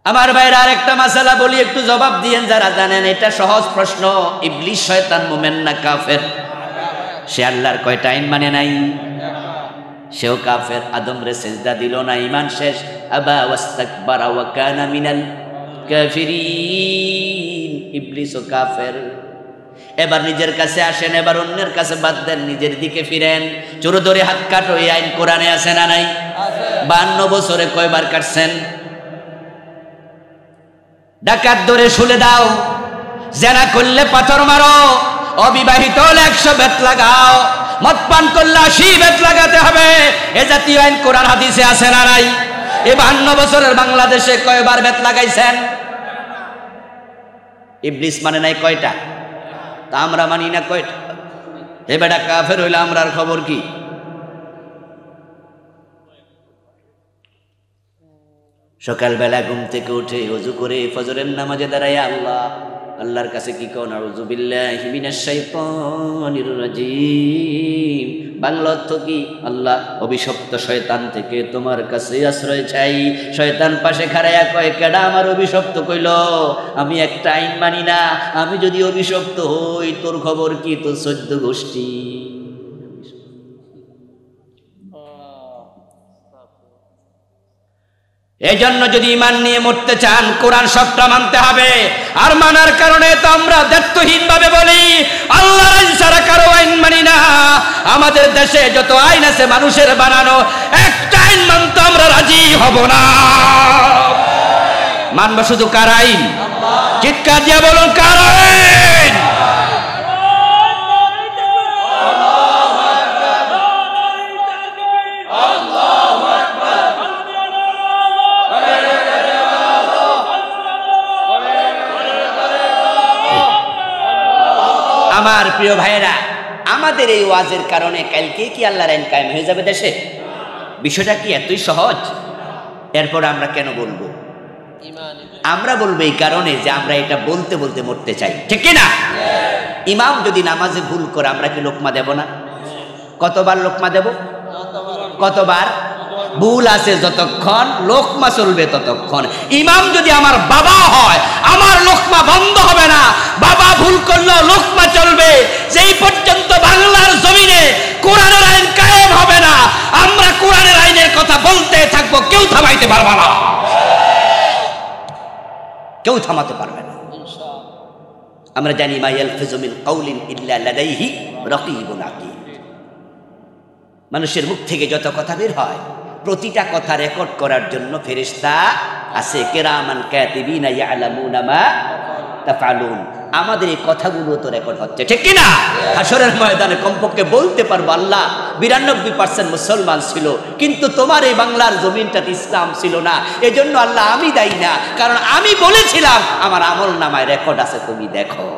Speaker 1: আমার ভাইরা আরেকটা মাসালা বলি, একটু জবাব দিয়েন যারা জানেন। এটা সহজ প্রশ্ন। ইবলিস শয়তান মুমিন না কাফের? সে আল্লাহর কয়টা আইন মানে নাই? সেও কাফের। আদম রে সেজদা দিল না, ঈমান শেষ। আবা ওয়াস্তাকবারা ওয়া কানা মিনাল কাফিরিন। ইবলিসও কাফের। এবার নিজের কাছে আসেন, এবার অন্যের কাছে বাদ দেন, নিজের দিকে ফিরেন। চোর ধরে হাত কাটো, এই আইন কোরআনে আছে না নাই? 52 বছরে কয়বার কাটছেন? ডাকাত ধরে শুলে দাও, জেনা করলে পাথর মারো, অবিবাহিত হলে 100 বেত লাগাও, মদ পান করলে 80 বেত লাগাতে হবে। এ জাতীয় আইন কোরআন হাদিসে আছে না নাই? এই 52 বছরের বাংলাদেশে কয়বার বেত লাগাইছেন? ইবলিস মানে নাই কয়টা? তা আমরা মানি না কয়টা? এ বেটা কাফের হইলে আমরার খবর কি? সকালবেলা ঘুম থেকে উঠে ওযু করে ফজরের নামাজে দাঁড়ায় আল্লাহর কাছে কি কোন? আউযু বিল্লাহি মিনাশ শাইতানির রাজিম। বাংলা অর্থ কি? আল্লাহ, অভিশপ্ত শয়তান থেকে তোমার কাছে আশ্রয় চাই। শয়তান পাশে খাড়াইয়া কয়, কেডা আমার অভিশপ্ত কইল? আমি একটা আইন মানি না। আমি যদি অভিশপ্ত হই, তোর খবর কি? তোর 14 গোষ্ঠী। এই জন্য যদি ঈমান নিয়ে মরতে চান, কোরআন সবটা মানতে হবে। আর মানার কারণে তো আমরা দায়িত্বহীন ভাবে বলি আল্লাহর আইন ছাড়া কারো আইন মানি না। আমাদের দেশে যত আইন আছে মানুষের বানানো, একটা আইন মানতে আমরা রাজি হব না। মানব শুধু কার আইন? চিৎকার দিয়ে বলুন, কার আইন? আমার প্রিয় ভাইয়েরা, আমাদের এই ওয়াজের কারণে কালকে কি আল্লাহর আইন কায়েম হয়ে যাবে দেশে? বিষয়টা কি এতই সহজ? এরপর আমরা কেন বলবো? আমরা বলবো এই কারণে যে আমরা এটা বলতে বলতে মরতে চাই, ঠিক কি না? ইমাম যদি নামাজে ভুল করে, আমরা কি লোকমা দেব না? কতবার লোকমা দেব? কতবার? ভুল আছে যতক্ষণ, লোকমা চলবে ততক্ষণ। ইমাম যদি আমার বাবা হয়, আমার লোকমা বন্ধ হবে না। বাবা ভুল করলেও লোকমা চলবে। যেই পর্যন্ত বাংলার জমিনে কোরআনের আইন কায়েম হবে না, আমরা কোরআনের আইনের কথা বলতে থাকবো। কেউ থামাইতে পারবে না, কেউ থামাতে পারবে না। আমরা জানি মা ইয়ালফিযু মিন কাউলিন ইল্লা লাদাইহি রাকীবুন আতীদ। মানুষের মুখ থেকে যত কথা বের হয়, প্রতিটা কথা রেকর্ড করার জন্য ফেরেশতা আছে, কিরামান কাতিবিনা ইয়ালামুনা মা তাফআলুন। আমাদের এই কথাগুলো তো রেকর্ড হচ্ছে, ঠিক কি না? হাশরের ময়দানে কমপক্ষে বলতে পারবো, আল্লাহ 92% মুসলমান ছিল, কিন্তু তোমার এই বাংলার জমিনটাতে ইসলাম ছিল না। এজন্য আল্লাহ আমি দায়ী না, কারণ আমি বলেছিলাম। আমার আমল নামায় রেকর্ড আছে, তুমি দেখো।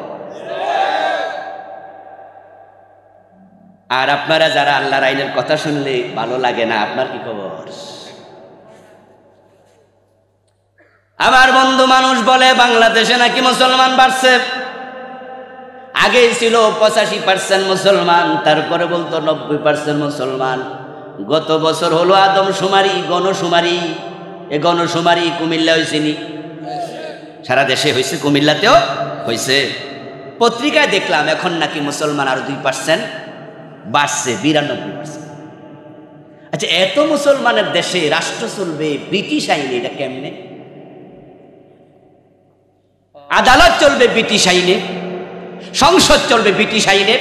Speaker 1: আর আপনারা যারা আল্লাহর আইনের কথা শুনলে ভালো লাগে না, আপনার কি খবর? আমার বন্ধু মানুষ বলে বাংলাদেশে নাকি মুসলমান বাড়ছে। আগেই ছিল 85% মুসলমান, তারপরে বলতো 90% মুসলমান। গত বছর হলো আদমশুমারি, গণশুমারি। এ গণশুমারি কুমিল্লা হয়েছিনি? সারা দেশে হয়েছে, কুমিল্লাতেও হয়েছে। পত্রিকায় দেখলাম এখন নাকি মুসলমান আরো 2% বাড়ছে, 92%। আচ্ছা, এত মুসলমানের দেশে রাষ্ট্র চলবে ব্রিটিশ আইনে, এটা কেমনে? আদালত চলবে ব্রিটিশ আইনে, সংসদ চলবে ব্রিটিশ আইনে,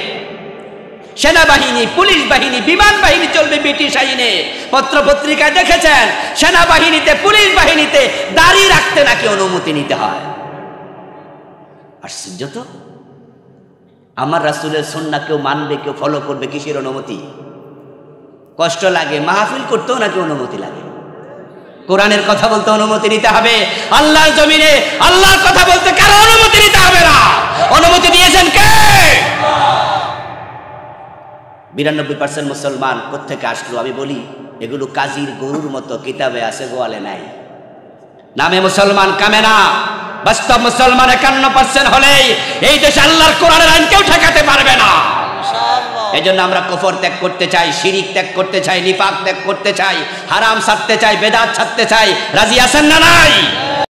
Speaker 1: সেনাবাহিনী, পুলিশ বাহিনী, বিমান বাহিনী চলবে ব্রিটিশ আইনে। পত্র পত্রিকায় দেখেছেন সেনাবাহিনীতে, পুলিশ বাহিনীতে দাড়ি রাখতে নাকি অনুমতি নিতে হয়। আশ্চর্য তো। আমার রাসূলের সুন্নাহ কেউ মানবে, কেউ ফলো করবে, কিসের অনুমতি? কষ্ট লাগে, মাহফিল করতেও নাকি অনুমতি লাগে, কোরআনের কথা বলতে অনুমতি নিতে হবে। আল্লাহর জমিনে আল্লাহর কথা বলতে কারো অনুমতি নিতে হবে না। অনুমতি দিয়েছেন কে? 92% মুসলমান কোত্থেকে আসলো? আমি বলি, এগুলো কাজীর গরুর মতো, কিতাবে আছে, গোয়ালে নাই। নামে মুসলমান, কামে না। বাস্তব মুসলমান 51% হলেই এই দেশে আল্লাহর কোরআনের আইন কেউ ঠেকাতে পারবে না। এই জন্য আমরা কুফর ত্যাগ করতে চাই, শিরিক ত্যাগ করতে চাই, নিফাক ত্যাগ করতে চাই, হারাম ছাড়তে চাই, বেদাত ছাড়তে চাই। রাজি আছেন না নাই?